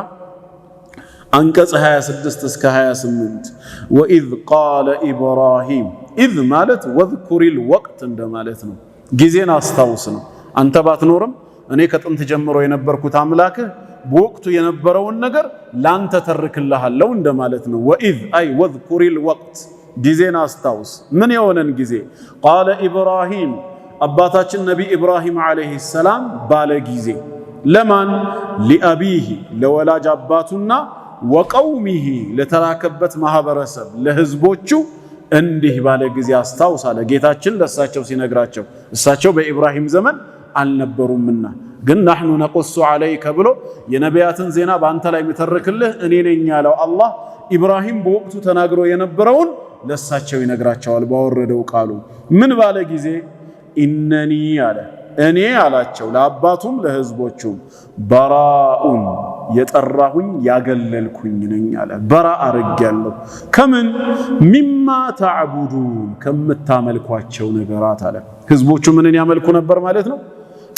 አንቀጽ 26 እስከ 28 ወኢዝ ቃለ ኢብራሂም። ኢዝ ማለት ወዝኩሪል ወቅት እንደማለት ነው። ጊዜን አስታውስ ነው። አንተ ባትኖርም እኔ ከጥንት ጀምሮ የነበርኩት አምላክህ በወቅቱ የነበረውን ነገር ላንተ ተርክልሃለሁ እንደማለት ነው። ወኢዝ አይ ወዝኩሪል ወቅት ጊዜን አስታውስ። ምን የሆነን ጊዜ? ቃለ ኢብራሂም አባታችን ነቢ ኢብራሂም ዓለይሂ ሰላም ባለ ጊዜ ለማን? ሊአቢሂ ለወላጅ አባቱና ወቀውሚሂ ለተላከበት ማህበረሰብ ለህዝቦቹ እንዲህ ባለ ጊዜ አስታውስ አለ ጌታችን ለእሳቸው ሲነግራቸው። እሳቸው በኢብራሂም ዘመን አልነበሩምና ግን ናሕኑ ነቁሱ ዐለይከ ብሎ የነቢያትን ዜና በአንተ ላይ የሚተርክልህ እኔ ነኝ ያለው አላህ ኢብራሂም በወቅቱ ተናግሮ የነበረውን ለእሳቸው ይነግራቸዋል ባወረደው ቃሉ። ምን ባለ ጊዜ ኢነኒ አለ እኔ አላቸው ለአባቱም ለህዝቦቹም በራኡን የጠራሁኝ ያገለልኩኝ ነኝ አለ። በራ አርጌያለሁ ከምን ሚማ ተዕቡዱን ከምታመልኳቸው ነገራት አለ። ህዝቦቹ ምንን ያመልኩ ነበር ማለት ነው?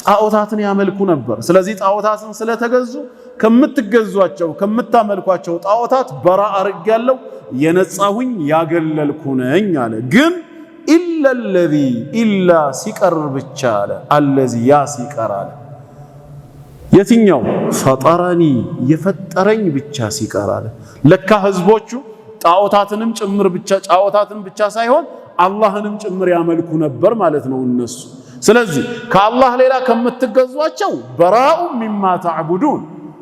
ጣዖታትን ያመልኩ ነበር። ስለዚህ ጣዖታትን ስለተገዙ ከምትገዟቸው ከምታመልኳቸው ጣዖታት በራ አርጌያለሁ የነጻሁኝ ያገለልኩ ነኝ አለ። ግን ኢለለዚ ኢላ ሲቀር ብቻ አለ አለዚ ያ ሲቀር አለ የትኛው ፈጠረኒ የፈጠረኝ ብቻ ሲቀር አለ። ለካ ህዝቦቹ ጣዖታትንም ጭምር ብቻ ጣዖታትን ብቻ ሳይሆን አላህንም ጭምር ያመልኩ ነበር ማለት ነው እነሱ። ስለዚህ ከአላህ ሌላ ከምትገዟቸው በራኡ ሚማ ተዕቡዱን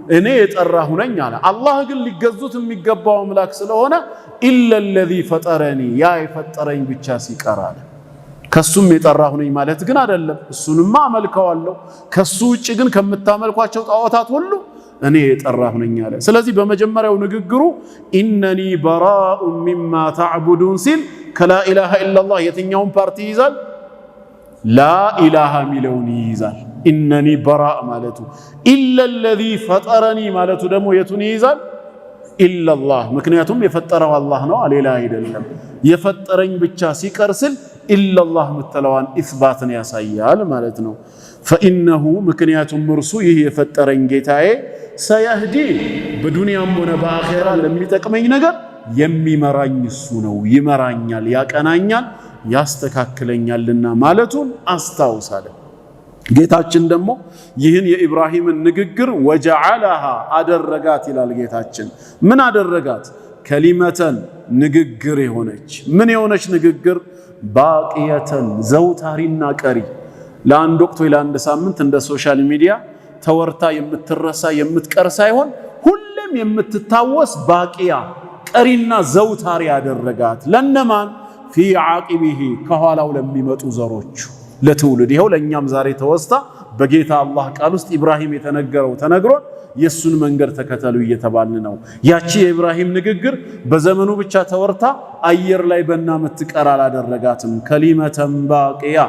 እኔ የጠራሁ ነኝ አለ። አላህ ግን ሊገዙት የሚገባው አምላክ ስለሆነ ኢለለዚ ፈጠረኒ ያ የፈጠረኝ ብቻ ሲቀር አለ። ከሱም የጠራሁ ነኝ ማለት ግን አይደለም፣ እሱንማ አመልከዋለሁ። ከሱ ውጭ ግን ከምታመልኳቸው ጣዖታት ሁሉ እኔ የጠራሁ ነኝ አለ። ስለዚህ በመጀመሪያው ንግግሩ ኢነኒ በራኡ ሚማ ተዕቡዱን ሲል ከላኢላሃ ኢላላህ የትኛውን ፓርቲ ይይዛል? ላኢላሃ ሚለውን ይይዛል። ኢነኒ በራእ ማለቱ ኢለለዚ ፈጠረኒ ማለቱ ደግሞ የቱን ይይዛል? ኢላላህ። ምክንያቱም የፈጠረው አላህ ነው ሌላ አይደለም። የፈጠረኝ ብቻ ሲቀር ስል ኢላላህ ምትለዋን ኢስባትን ያሳያል ማለት ነው። ፈኢነሁ ምክንያቱም እርሱ ይህ የፈጠረኝ ጌታዬ ሰየህዲ በዱንያም ሆነ በአኼራ ለሚጠቅመኝ ነገር የሚመራኝ እሱ ነው። ይመራኛል፣ ያቀናኛል፣ ያስተካክለኛልና ማለቱን አስታውሳለ። ጌታችን ደግሞ ይህን የኢብራሂምን ንግግር ወጀዐለሃ አደረጋት ይላል ጌታችን። ምን አደረጋት? ከሊመተን ንግግር የሆነች ምን የሆነች ንግግር? ባቂየተን ዘውታሪና ቀሪ። ለአንድ ወቅት ወይ ለአንድ ሳምንት እንደ ሶሻል ሚዲያ ተወርታ የምትረሳ የምትቀር ሳይሆን ሁሌም የምትታወስ ባቂያ ቀሪና ዘውታሪ ያደረጋት። ለነማን? ፊ ዓቂቢሂ ከኋላው ለሚመጡ ዘሮቹ ለትውልድ። ይኸው ለእኛም ዛሬ ተወስታ በጌታ አላህ ቃል ውስጥ ኢብራሂም የተነገረው ተነግሮን የሱን መንገድ ተከተሉ እየተባልን ነው። ያቺ የኢብራሂም ንግግር በዘመኑ ብቻ ተወርታ አየር ላይ በና ምትቀር አላደረጋትም። ከሊመተን ባቂያ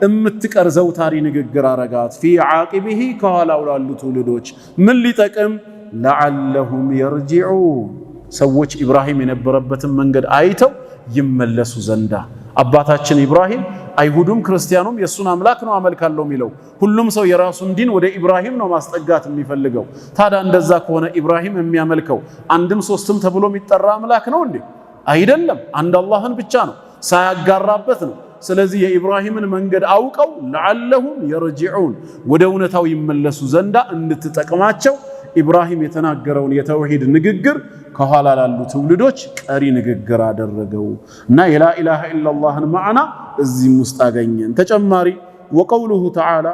እምትቀር ዘውታሪ ንግግር አረጋት። ፊ ዓቂቢሂ ከኋላው ላሉ ትውልዶች ምን ሊጠቅም? ለዓለሁም የርጂዑን ሰዎች ኢብራሂም የነበረበትን መንገድ አይተው ይመለሱ ዘንዳ። አባታችን ኢብራሂም አይሁዱም ክርስቲያኑም የሱን አምላክ ነው አመልካለሁ የሚለው። ሁሉም ሰው የራሱን ዲን ወደ ኢብራሂም ነው ማስጠጋት የሚፈልገው። ታዲያ እንደዛ ከሆነ ኢብራሂም የሚያመልከው አንድም ሶስትም ተብሎ የሚጠራ አምላክ ነው እንዴ? አይደለም፣ አንድ አላህን ብቻ ነው ሳያጋራበት ነው። ስለዚህ የኢብራሂምን መንገድ አውቀው ለዓለሁም የርጂዑን ወደ እውነታው ይመለሱ ዘንዳ እንድትጠቅማቸው ኢብራሂም የተናገረውን የተውሂድ ንግግር ከኋላ ላሉ ትውልዶች ቀሪ ንግግር አደረገው እና የላኢላሃ ኢላላህን ማዕና እዚህም ውስጥ አገኘን። ተጨማሪ ወቀውሉሁ ተዓላ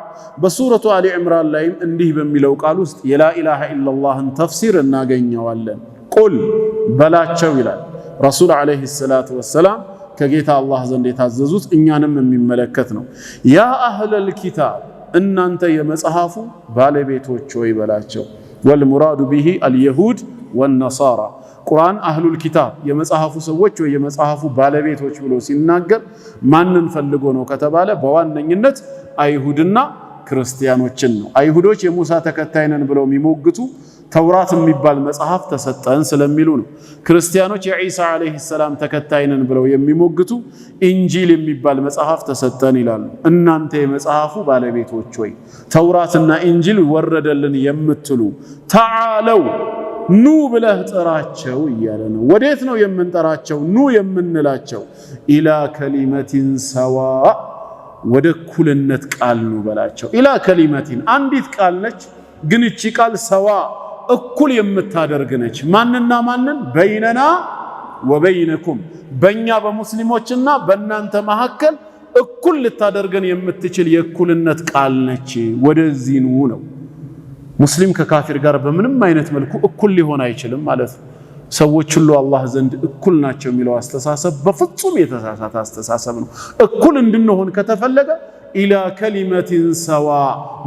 በሱረቱ አሊ ዕምራን ላይም እንዲህ በሚለው ቃል ውስጥ የላኢላሃ ኢላላህን ተፍሲር እናገኘዋለን። ቁል በላቸው ይላል ረሱል ዓለይሂ ሰላቱ ወሰላም ከጌታ አላህ ዘንድ የታዘዙት እኛንም የሚመለከት ነው። ያ አህለል ኪታብ እናንተ የመጽሐፉ ባለቤቶች ሆይ በላቸው። ወልሙራዱ ቢሂ አልየሁድ ወነሳራ። ቁርአን አህሉል ኪታብ የመጽሐፉ ሰዎች ወይ የመጽሐፉ ባለቤቶች ብሎ ሲናገር ማንን ፈልጎ ነው ከተባለ በዋነኝነት አይሁድና ክርስቲያኖችን ነው። አይሁዶች የሙሳ ተከታይ ነን ብለው የሚሞግቱ ተውራት የሚባል መጽሐፍ ተሰጠን ስለሚሉ ነው። ክርስቲያኖች የዒሳ አለይሂ ሰላም ተከታይ ነን ብለው የሚሞግቱ ኢንጂል የሚባል መጽሐፍ ተሰጠን ይላሉ። እናንተ የመጽሐፉ ባለቤቶች ወይ ተውራትና ኢንጂል ወረደልን የምትሉ ተዓለው ኑ ብለህ ጥራቸው እያለ ነው። ወዴት ነው የምንጠራቸው? ኑ የምንላቸው ኢላ ከሊመቲን ሰዋ ወደ እኩልነት ቃል ነው በላቸው። ኢላ ከሊመቲን አንዲት ቃል ነች፣ ግን እቺ ቃል ሰዋ እኩል የምታደርግ ነች። ማንና ማንን? በይነና ወበይነኩም በእኛ በሙስሊሞችና በእናንተ መካከል እኩል ልታደርገን የምትችል የእኩልነት ቃል ነች። ወደዚህ ኑ ነው። ሙስሊም ከካፊር ጋር በምንም አይነት መልኩ እኩል ሊሆን አይችልም ማለት ነው። ሰዎች ሁሉ አላህ ዘንድ እኩል ናቸው የሚለው አስተሳሰብ በፍጹም የተሳሳተ አስተሳሰብ ነው። እኩል እንድንሆን ከተፈለገ ኢላ ከሊመቲን ሰዋ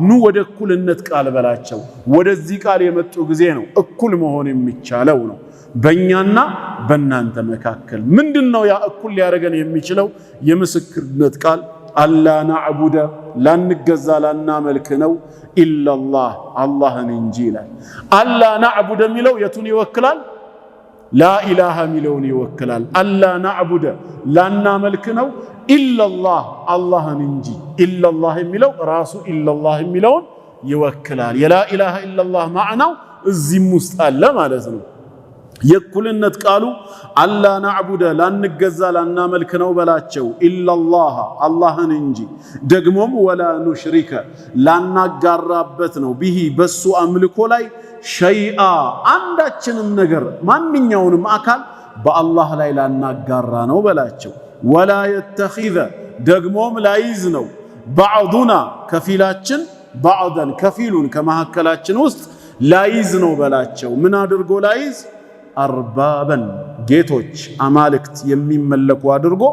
ኑ ወደ እኩልነት ቃል በላቸው። ወደዚህ ቃል የመጡ ጊዜ ነው እኩል መሆን የሚቻለው ነው በእኛና በእናንተ መካከል። ምንድነው ያ እኩል ሊያደርገን የሚችለው የምስክርነት ቃል? አላ ናዕቡደ ላንገዛ ላናመልክ ነው ኢላላህ አላህን እንጂ ይላል። አላ ናዕቡደ የሚለው የቱን ይወክላል? ላኢላሃ ሚለውን ይወክላል። አላ ናዕቡደ ላናመልክ ነው ኢላላህ አላህን እንጂ። ኢላላህ የሚለው ራሱ ኢላላህ የሚለውን ይወክላል። የላኢላሃ ኢላላህ ማዕናው እዚህም ውስጥ አለ ማለት ነው። የእኩልነት ቃሉ አላ ናዕቡደ ላንገዛ ላናመልክ ነው በላቸው ኢላላህ አላህን እንጂ። ደግሞም ወላ ኑሽሪከ ላናጋራበት ነው ቢሂ በሱ አምልኮ ላይ ሸይአ አንዳችንም ነገር ማንኛውንም አካል በአላህ ላይ ላናጋራ ነው በላቸው። ወላ የተኺዘ ደግሞም ላይዝ ነው ባዕዱና ከፊላችን ባዕደን ከፊሉን ከመካከላችን ውስጥ ላይዝ ነው በላቸው። ምን አድርጎ ላይዝ? አርባበን ጌቶች አማልክት የሚመለኩ አድርጎ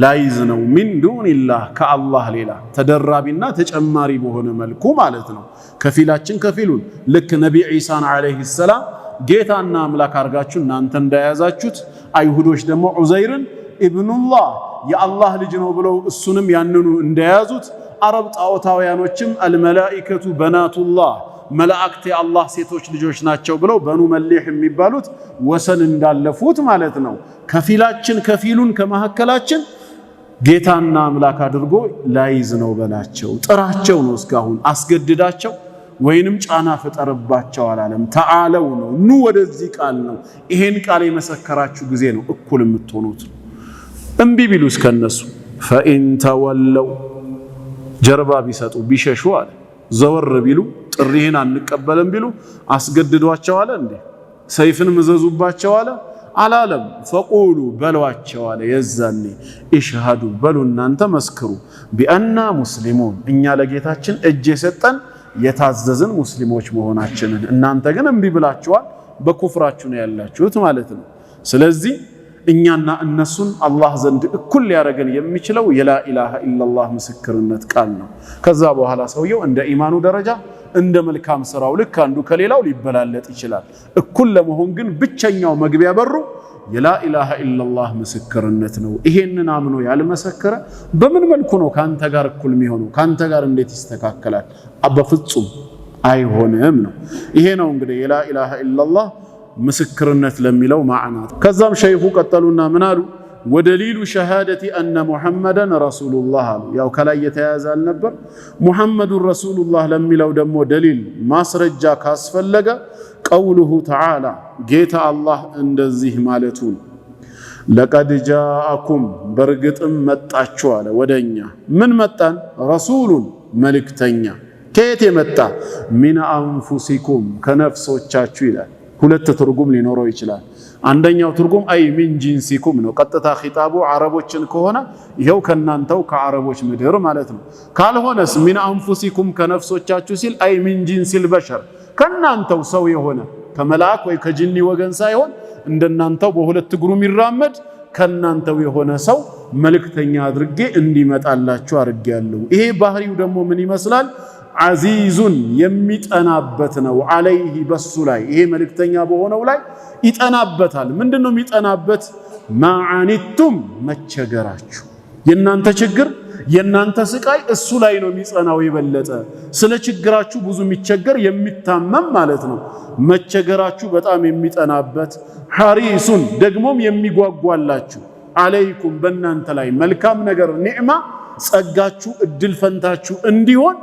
ላይዝ ነው። ሚን ዱንላህ ከአላህ ሌላ ተደራቢና ተጨማሪ በሆነ መልኩ ማለት ነው። ከፊላችን ከፊሉን ልክ ነቢ ዒሳን ዓለይሂ ሰላም ጌታና አምላክ አርጋችሁ እናንተ እንዳያዛችሁት አይሁዶች ደግሞ ዑዘይርን ኢብኑላህ የአላህ ልጅ ነው ብለው እሱንም ያንኑ እንደያዙት አረብ ጣዖታውያኖችም አልመላኢከቱ በናቱላህ መላእክት የአላህ ሴቶች ልጆች ናቸው ብለው በኑ መሊህ የሚባሉት ወሰን እንዳለፉት ማለት ነው። ከፊላችን ከፊሉን ከመካከላችን ጌታና አምላክ አድርጎ ላይዝ ነው በላቸው። ጥራቸው ነው እስካሁን አስገድዳቸው ወይንም ጫና ፈጠረባቸው አላለም። ተዓለው ነው ኑ ወደዚህ ቃል ነው። ይሄን ቃል የመሰከራችሁ ጊዜ ነው እኩል የምትሆኑት። እምቢ ቢሉስ ከነሱ ፈኢን ተወለው ጀርባ ቢሰጡ ቢሸሹ አለ ዘወር ቢሉ ጥሪህን አንቀበልም ቢሉ አስገድዷቸው አለ እንዴ? ሰይፍን መዘዙባቸው አለ አላለም። ፈቁሉ በሏቸው አለ የዛኔ ኢሽሃዱ በሉ እናንተ መስክሩ ቢአና ሙስሊሙን እኛ ለጌታችን እጅ የሰጠን የታዘዝን ሙስሊሞች መሆናችንን እናንተ ግን እምቢ ብላችኋል በኩፍራችሁ ነው ያላችሁት ማለት ነው። ስለዚህ እኛና እነሱን አላህ ዘንድ እኩል ሊያደርገን የሚችለው የላኢላሃ ኢላላህ ምስክርነት ቃል ነው። ከዛ በኋላ ሰውየው እንደ ኢማኑ ደረጃ እንደ መልካም ስራው ልክ አንዱ ከሌላው ሊበላለጥ ይችላል። እኩል ለመሆን ግን ብቸኛው መግቢያ በሩ የላኢላሃ ኢላላህ ምስክርነት ነው። ይሄንን አምኖ ያልመሰከረ በምን መልኩ ነው ካንተ ጋር እኩል የሚሆነው? ካንተ ጋር እንዴት ይስተካከላል? በፍጹም አይሆንም ነው። ይሄ ነው እንግዲህ የላኢላሃ ኢላላህ ምስክርነት ለሚለው ማዕናት። ከዛም ሸይኹ ቀጠሉና ምን አሉ? ወደሊሉ ሸሃደቲ አነ ሙሐመደን ረሱሉላህ አሉ። ያው ከላይ የተያያዘ አልነበር? ሙሐመዱን ረሱሉላህ ለሚለው ደግሞ ደሊል ማስረጃ ካስፈለገ ቀውሉሁ ተዓላ ጌታ አላህ እንደዚህ ማለቱን ለቀድ ጃአኩም በርግጥም መጣችሁ አለ ወደኛ። ምን መጣን? ረሱሉን መልእክተኛ። ከየት የመጣ? ሚን አንፉሲኩም ከነፍሶቻችሁ ይላል። ሁለት ትርጉም ሊኖረው ይችላል። አንደኛው ትርጉም አይ ሚን ጂንሲኩም ነው። ቀጥታ ኺጣቡ አረቦችን ከሆነ ይሄው ከናንተው ከአረቦች ምድር ማለት ነው። ካልሆነስ ሚን አንፉሲኩም ከነፍሶቻችሁ ሲል አይ ሚን ጂንሲል በሸር ከናንተው ሰው የሆነ ከመላእክ ወይ ከጂኒ ወገን ሳይሆን እንደናንተው በሁለት እግሩ የሚራመድ ከናንተው የሆነ ሰው መልእክተኛ አድርጌ እንዲመጣላችሁ አድርጌያለሁ። ይሄ ባህሪው ደግሞ ምን ይመስላል? አዚዙን የሚጠናበት ነው። አለይሂ በሱ ላይ ይሄ መልእክተኛ በሆነው ላይ ይጠናበታል። ምንድነው የሚጠናበት? ማዓኒቱም መቸገራችሁ፣ የናንተ ችግር የናንተ ስቃይ እሱ ላይ ነው የሚጸናው የበለጠ። ስለ ችግራችሁ ብዙ የሚቸገር የሚታመም ማለት ነው። መቸገራችሁ በጣም የሚጠናበት ሐሪሱን ደግሞም የሚጓጓላችሁ አለይኩም በእናንተ ላይ መልካም ነገር ኒዕማ ጸጋችሁ እድል ፈንታችሁ እንዲሆን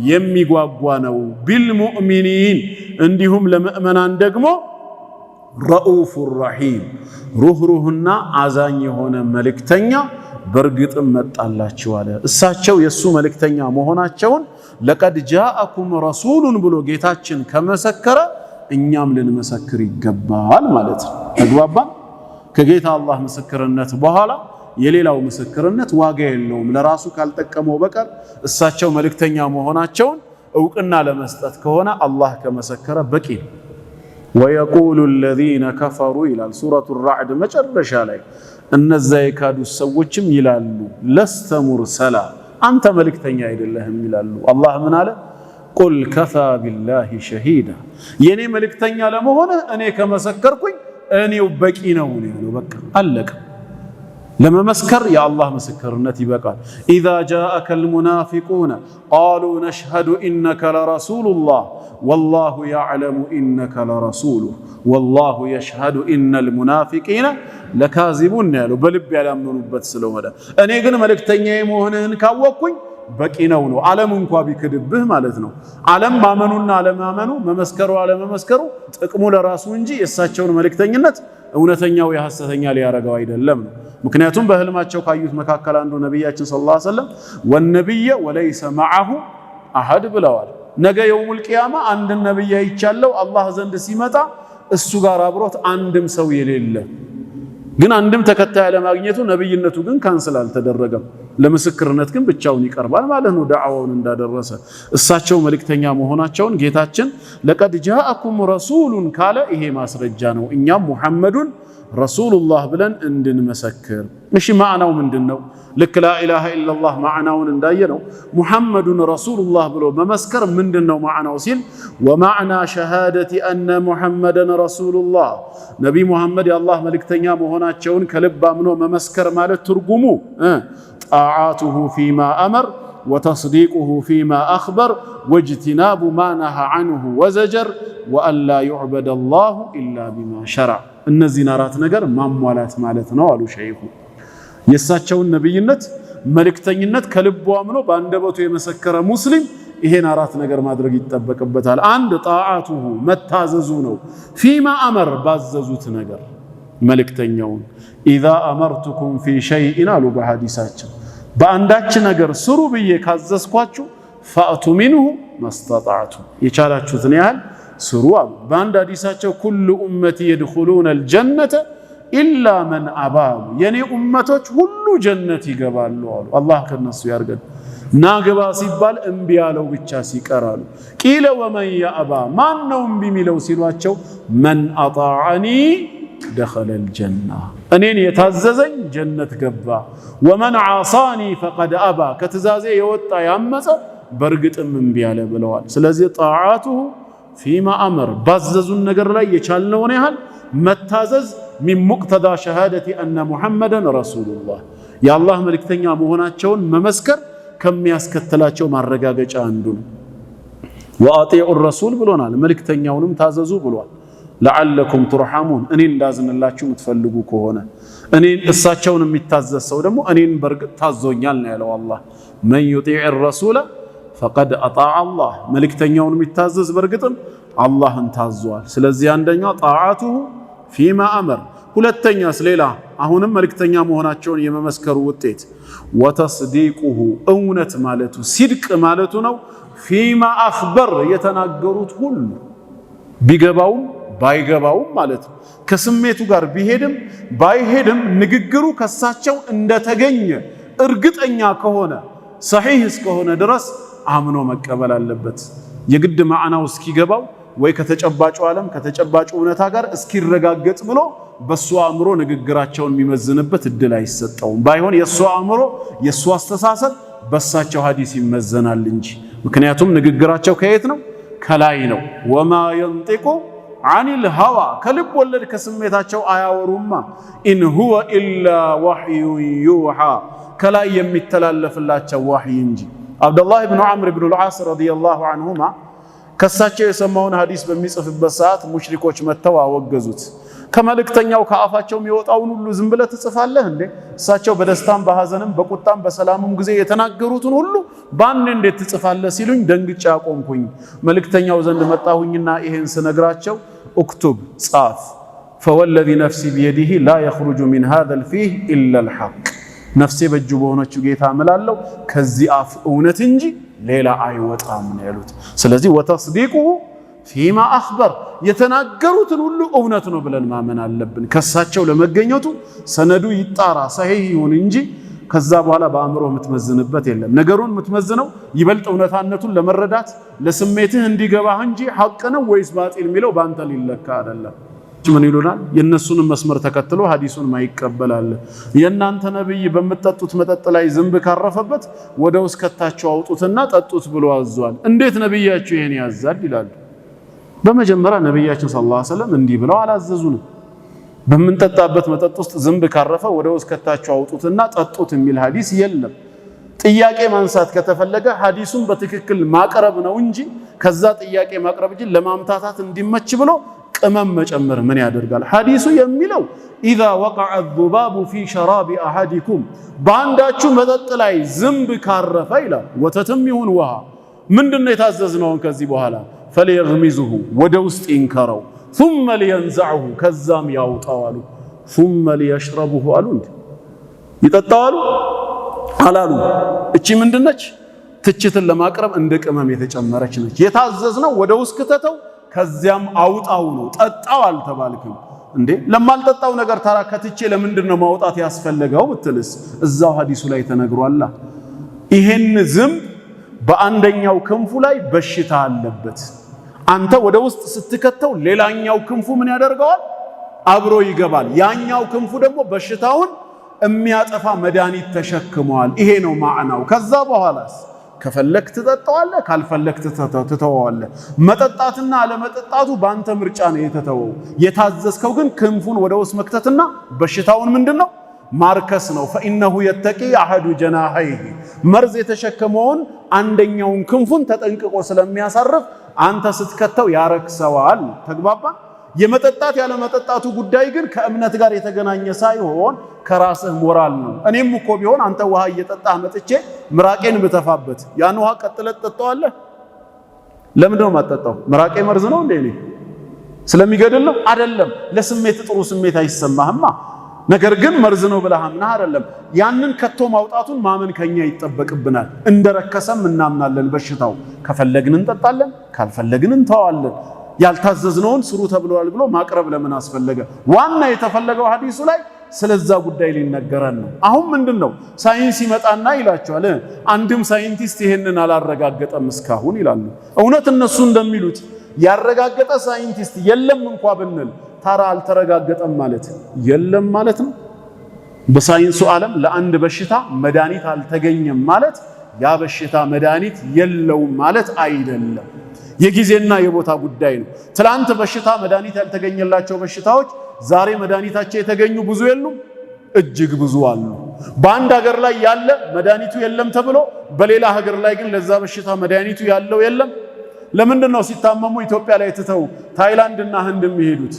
የሚጓጓ ነው። ቢልሙእሚኒን እንዲሁም ለምእመናን ደግሞ ረኡፍ ረሒም ሩህሩህና አዛኝ የሆነ መልእክተኛ በርግጥም መጣላችሁ አለ። እሳቸው የሱ መልእክተኛ መሆናቸውን ለቀድ ጃአኩም ረሱሉን ብሎ ጌታችን ከመሰከረ እኛም ልንመሰክር ይገባል ማለት ነው። ተግባባን? ከጌታ አላህ ምስክርነት በኋላ የሌላው ምስክርነት ዋጋ የለውም ለራሱ ካልጠቀመው በቀር። እሳቸው መልእክተኛ መሆናቸውን እውቅና ለመስጠት ከሆነ አላህ ከመሰከረ በቂ ነው። ወየቁሉ الذين كفروا ይላል ሱረቱ الرعد መጨረሻ ላይ እነዛ የካዱ ሰዎችም ይላሉ ለስተ ሙርሰላ አንተ መልእክተኛ አይደለህም ይላሉ። አላህ ምን አለ? ቁል ከፋ ቢላሂ ሸሂዳ የኔ መልእክተኛ ለመሆነ እኔ ከመሰከርኩኝ እኔው በቂ ነው ያለው። በቃ አለቀ። ለመመስከር የአላህ ምስክርነት ይበቃል። ኢዛ ጃአከ አልሙናፊቁነ ቃሉ ነሽሀዱ ኢነከ ለረሱሉላህ ወላሁ የዕለሙ ኢነከ ለረሱሉህ ወላሁ የሽሀዱ ኢነል ሙናፊቂነ ለካዚቡን ያለው በልብ ያላመኑበት ስለሆነ እኔ ግን መልእክተኛዬ መሆንህን ካወቅኩኝ በቂ ነው ነው። ዓለም እንኳ ቢክድብህ ማለት ነው። ዓለም ማመኑና አለማመኑ መመስከሩ አለመመስከሩ ጥቅሙ ለራሱ እንጂ የእሳቸውን መልእክተኝነት እውነተኛው የሐሰተኛ ሊያረጋው አይደለም። ምክንያቱም በህልማቸው ካዩት መካከል አንዱ ነብያችን ሰለላሁ ዐለይሂ ወሰለም ወነብየ ወለይሰ መዐሁ አሐድ ብለዋል። ነገ የውሙል ቂያማ አንድ ነብይ አይቻለው አላህ ዘንድ ሲመጣ እሱ ጋር አብሮት አንድም ሰው የሌለ ግን አንድም ተከታይ ለማግኘቱ ነብይነቱ ግን ካንሰል አልተደረገም። ለምስክርነት ግን ብቻውን ይቀርባል ማለት ነው። ዳዓውን እንዳደረሰ እሳቸው መልእክተኛ መሆናቸውን ጌታችን ለቀድ ጃአኩም ረሱሉን ካለ ይሄ ማስረጃ ነው። እኛም ሙሐመዱን ረሱሉላህ ብለን እንድንመሰክር። እሺ ማዕናው ምንድነው? ልክ ላኢላሃ ኢላላህ ማዕናውን እንዳየነው ሙሐመዱን ረሱሉላህ ብሎ መመስከር ምንድነው ማዕናው ሲል ወማዕና ሸሃደቲ አነ ሙሐመደን ረሱሉላህ ነቢ ሙሐመድ የአላህ መልእክተኛ መሆናቸውን ከልብ አምኖ መመስከር ማለት ትርጉሙ ጣዓቱሁ ፊማ አመር ወተስዲቁሁ ፊማ አኽበር ወጅቲናቡ ማ ነሃ ዐንሁ ወዘጀር ወአላ ዩዕበደ አላሁ ኢላ ቢማ ሸረዕ። እነዚህን አራት ነገር ማሟላት ማለት ነው አሉ ሸይኹ። የእሳቸውን ነብይነት መልእክተኝነት ከልቡ አምኖ በአንደበቱ የመሰከረ ሙስሊም ይሄን አራት ነገር ማድረግ ይጠበቅበታል። አንድ ጣዓቱሁ መታዘዙ ነው። ፊማ አመር ባዘዙት ነገር መልእክተኛውን ኢዛ አመርቱኩም ፊ ሸይኢን አሉ በሐዲሳቸው በአንዳች ነገር ስሩ ብዬ ካዘዝኳችሁ ፈአቱ ሚንሁ መስተጣዕቱ የቻላችሁትን ያህል ስሩ አሉ። በአንድ ሐዲሳቸው ኩሉ ኡመቲ የድኹሉነ አልጀነተ ኢላ መን አባ የኔ ኡመቶች ሁሉ ጀነት ይገባሉ አሉ። አላህ ከነሱ ያርገን። ናግባ ሲባል እምቢ ያለው ብቻ ሲቀራሉ። ቂለ ወመን ያአባ ማን ነው እምቢ የሚለው ሲሏቸው መን አጣዐኒ ደኸለል ጀና እኔን የታዘዘኝ ጀነት ገባ። ወመን ዓሳኒ ፈቀድ አባ ከትእዛዜ የወጣ ያመፀ በእርግጥም እምቢ ያለ ብለዋል። ስለዚህ ጣዓቱሁ ፊማ አመር ባዘዙን ነገር ላይ የቻልነውን ያህል መታዘዝ ሚን ሙቅተዳ ሸሃደቲ አነ ሙሐመደን ረሱሉላህ የአላህ መልእክተኛ መሆናቸውን መመስከር ከሚያስከትላቸው ማረጋገጫ አንዱ ነው። ወአጢዑ ረሱል ብሎናል፣ መልእክተኛውንም ታዘዙ ብሏል። ለዓለኩም ቱርሐሙን እኔን እንዳዝንላችሁ የምትፈልጉ ከሆነ እኔን እሳቸውን የሚታዘዝ ሰው ደግሞ እኔን በርግጥ ታዞኛል ነው ያለው አላህ። መን ዩጢዕ ረሱለ ፈቀድ አጣዐ አላህ መልእክተኛውን የሚታዘዝ በርግጥም አላህን ታዟል። ስለዚህ አንደኛው ጣዓቱሁ ፊማ አመር፣ ሁለተኛስ ሌላ አሁንም መልእክተኛ መሆናቸውን የመመስከሩ ውጤት ወተስዲቁሁ እውነት ማለቱ ሲድቅ ማለቱ ነው። ፊማ አኽበር የተናገሩት ሁሉ ቢገባውም ባይገባውም ማለት ነው። ከስሜቱ ጋር ቢሄድም ባይሄድም ንግግሩ ከሳቸው እንደተገኘ እርግጠኛ ከሆነ ሰሒህ እስከሆነ ድረስ አምኖ መቀበል አለበት። የግድ ማዕናው እስኪገባው ወይ ከተጨባጩ ዓለም ከተጨባጩ እውነታ ጋር እስኪረጋገጥ ብሎ በሱ አእምሮ ንግግራቸውን የሚመዝንበት እድል አይሰጠውም። ባይሆን የሱ አእምሮ የሱ አስተሳሰብ በሳቸው ሐዲስ ይመዘናል እንጂ። ምክንያቱም ንግግራቸው ከየት ነው? ከላይ ነው። ወማ የንጢቁ ዐኒል ሀዋ ከልብ ወለድ ከስሜታቸው አያወሩማ። ኢን ሁወ ኢላ ወሕዩን ዩሓ ከላይ የሚተላለፍላቸው ዋህይ እንጂ። አብዱላህ ብኑ ዐምር ብኑ ልዓስ ረዲየላሁ ዐንሁማ ከሳቸው የሰማውን ሐዲስ በሚጽፍበት ሰዓት ሙሽሪኮች መጥተው አወገዙት። ከመልእክተኛው ከአፋቸው የሚወጣውን ሁሉ ዝም ብለህ ትጽፋለህ እንዴ? እሳቸው በደስታም በሐዘንም በቁጣም በሰላምም ጊዜ የተናገሩትን ሁሉ በአንድ እንዴት ትጽፋለህ ሲሉኝ ደንግጬ አቆምኩኝ። መልእክተኛው ዘንድ መጣሁኝና ይሄን ስነግራቸው እክቱብ ጻፍ፣ ፈወለዚ ነፍሲ ቢየዲሂ ላ የኽሩጁ ሚን ሃዘል ፊህ ኢለል ሐቅ ነፍሴ በእጁ በሆነችው ጌታ እምላለሁ ከዚህ አፍ እውነት እንጂ ሌላ አይወጣም ነው ያሉት። ስለዚህ ወተስዲቁሁ ፊማ አኽበር የተናገሩትን ሁሉ እውነት ነው ብለን ማመን አለብን። ከሳቸው ለመገኘቱ ሰነዱ ይጣራ ሰሂህ ይሁን እንጂ ከዛ በኋላ በአእምሮ የምትመዝንበት የለም። ነገሩን የምትመዝነው ይበልጥ እውነታነቱን ለመረዳት ለስሜትህ እንዲገባህ እንጂ ሐቅ ነው ወይስ ባጢል የሚለው ባንተ ሊለካ አይደለም። ምን ይሉናል? የነሱንም መስመር ተከትሎ ሐዲሱን ማይቀበላል። የናንተ ነብይ በመጠጡት መጠጥ ላይ ዝንብ ካረፈበት ወደ ውስጥ ከታቸው አውጡትና ጠጡት ብሎ አዟል። እንዴት ነብያችሁ ይሄን ያዛል ይላሉ። በመጀመሪያ ነብያችን ሰለላሁ ዐለይሂ ወሰለም እንዲህ ብለው አላዘዙንም። በመንጠጣበት መጠጥ ውስጥ ዝንብ ካረፈ ወደ ውስጥ ከታቸው አውጡትና ጠጡት የሚል ሐዲስ የለም። ጥያቄ ማንሳት ከተፈለገ ሐዲሱን በትክክል ማቅረብ ነው እንጂ ከዛ ጥያቄ ማቅረብ እንጂ ለማምታታት እንዲመች ብሎ ቅመም መጨመር ምን ያደርጋል? ሐዲሱ የሚለው ኢዛ ወቀዐ الذباب في شراب احدكم ባንዳችሁ መጠጥ ላይ ዝንብ ካረፈ ይላል። ወተትም ይሁን ውሃ ምንድነው የታዘዝነው? ከዚህ በኋላ فليغمزه ወደ ውስጥ ይንከረው ثم لينزعه ከዛም ያውጣዋሉ ثم ليشربه አሉ። እንዴ ይጠጣዋሉ አላሉ። እቺ ምንድነች? ትችትን ለማቅረብ እንደ ቅመም የተጨመረች ነች። የታዘዝነው ወደ ውስጥ ከተተው ከዚያም አውጣው ነው። ጠጣው አልተባልክም እንዴ? ለማልጠጣው ነገር ታራ ከትቼ ለምንድነው ማውጣት ያስፈልገው ብትልስ እዛው ሐዲሱ ላይ ተነግሯል። ይሄን ዝንብ በአንደኛው ክንፉ ላይ በሽታ አለበት። አንተ ወደ ውስጥ ስትከተው ሌላኛው ክንፉ ምን ያደርገዋል? አብሮ ይገባል። ያኛው ክንፉ ደግሞ በሽታውን የሚያጠፋ መድኃኒት ተሸክመዋል። ይሄ ነው ማዕናው። ከዛ በኋላስ ከፈለክ ትጠጣዋለህ፣ ካልፈለክ ትተወዋለህ። መጠጣትና አለመጠጣቱ ባንተ ምርጫ ነው የተተወው። የታዘዝከው ግን ክንፉን ወደ ውስጥ መክተትና በሽታውን ምንድነው ማርከስ ነው። فإنه يتقي أحد جناحيه መርዝ የተሸከመውን አንደኛውን ክንፉን ተጠንቅቆ ስለሚያሳርፍ አንተ ስትከተው ያረክሰዋል። ተግባባ? የመጠጣት ያለ መጠጣቱ ጉዳይ ግን ከእምነት ጋር የተገናኘ ሳይሆን ከራስህ ሞራል ነው። እኔም እኮ ቢሆን አንተ ውሃ እየጠጣህ መጥቼ ምራቄን ብተፋበት ያን ውሃ ቀጥለህ ትጠጣዋለህ? ለምንድን ነው የማትጠጣው? ምራቄ መርዝ ነው እንዴ? ስለሚገድል ነው አይደለም። ለስሜት ጥሩ ስሜት አይሰማህማ። ነገር ግን መርዝ ነው ብለህ አምነህ አይደለም። ያንን ከቶ ማውጣቱን ማመን ከኛ ይጠበቅብናል። እንደረከሰም እናምናለን። በሽታው ከፈለግን እንጠጣለን፣ ካልፈለግን እንተዋለን። ያልታዘዝነውን ስሩ ተብሏል ብሎ ማቅረብ ለምን አስፈለገ? ዋና የተፈለገው ሐዲሱ ላይ ስለዛ ጉዳይ ሊነገረን ነው። አሁን ምንድነው ሳይንስ ይመጣና ይላቸዋል። አንድም ሳይንቲስት ይሄንን አላረጋገጠም እስካሁን ይላሉ። እውነት እነሱ እንደሚሉት ያረጋገጠ ሳይንቲስት የለም እንኳ ብንል ታራ አልተረጋገጠም ማለት የለም ማለት ነው። በሳይንሱ ዓለም ለአንድ በሽታ መድኃኒት አልተገኘም ማለት ያ በሽታ መድኃኒት የለውም ማለት አይደለም። የጊዜና የቦታ ጉዳይ ነው። ትላንት በሽታ መድኃኒት ያልተገኘላቸው በሽታዎች ዛሬ መድኃኒታቸው የተገኙ ብዙ የሉም? እጅግ ብዙ አሉ። በአንድ ሀገር ላይ ያለ መድኃኒቱ የለም ተብሎ በሌላ ሀገር ላይ ግን ለዛ በሽታ መድኃኒቱ ያለው የለም። ለምንድነው ሲታመሙ ኢትዮጵያ ላይ ትተው ታይላንድና ህንድ የሚሄዱት?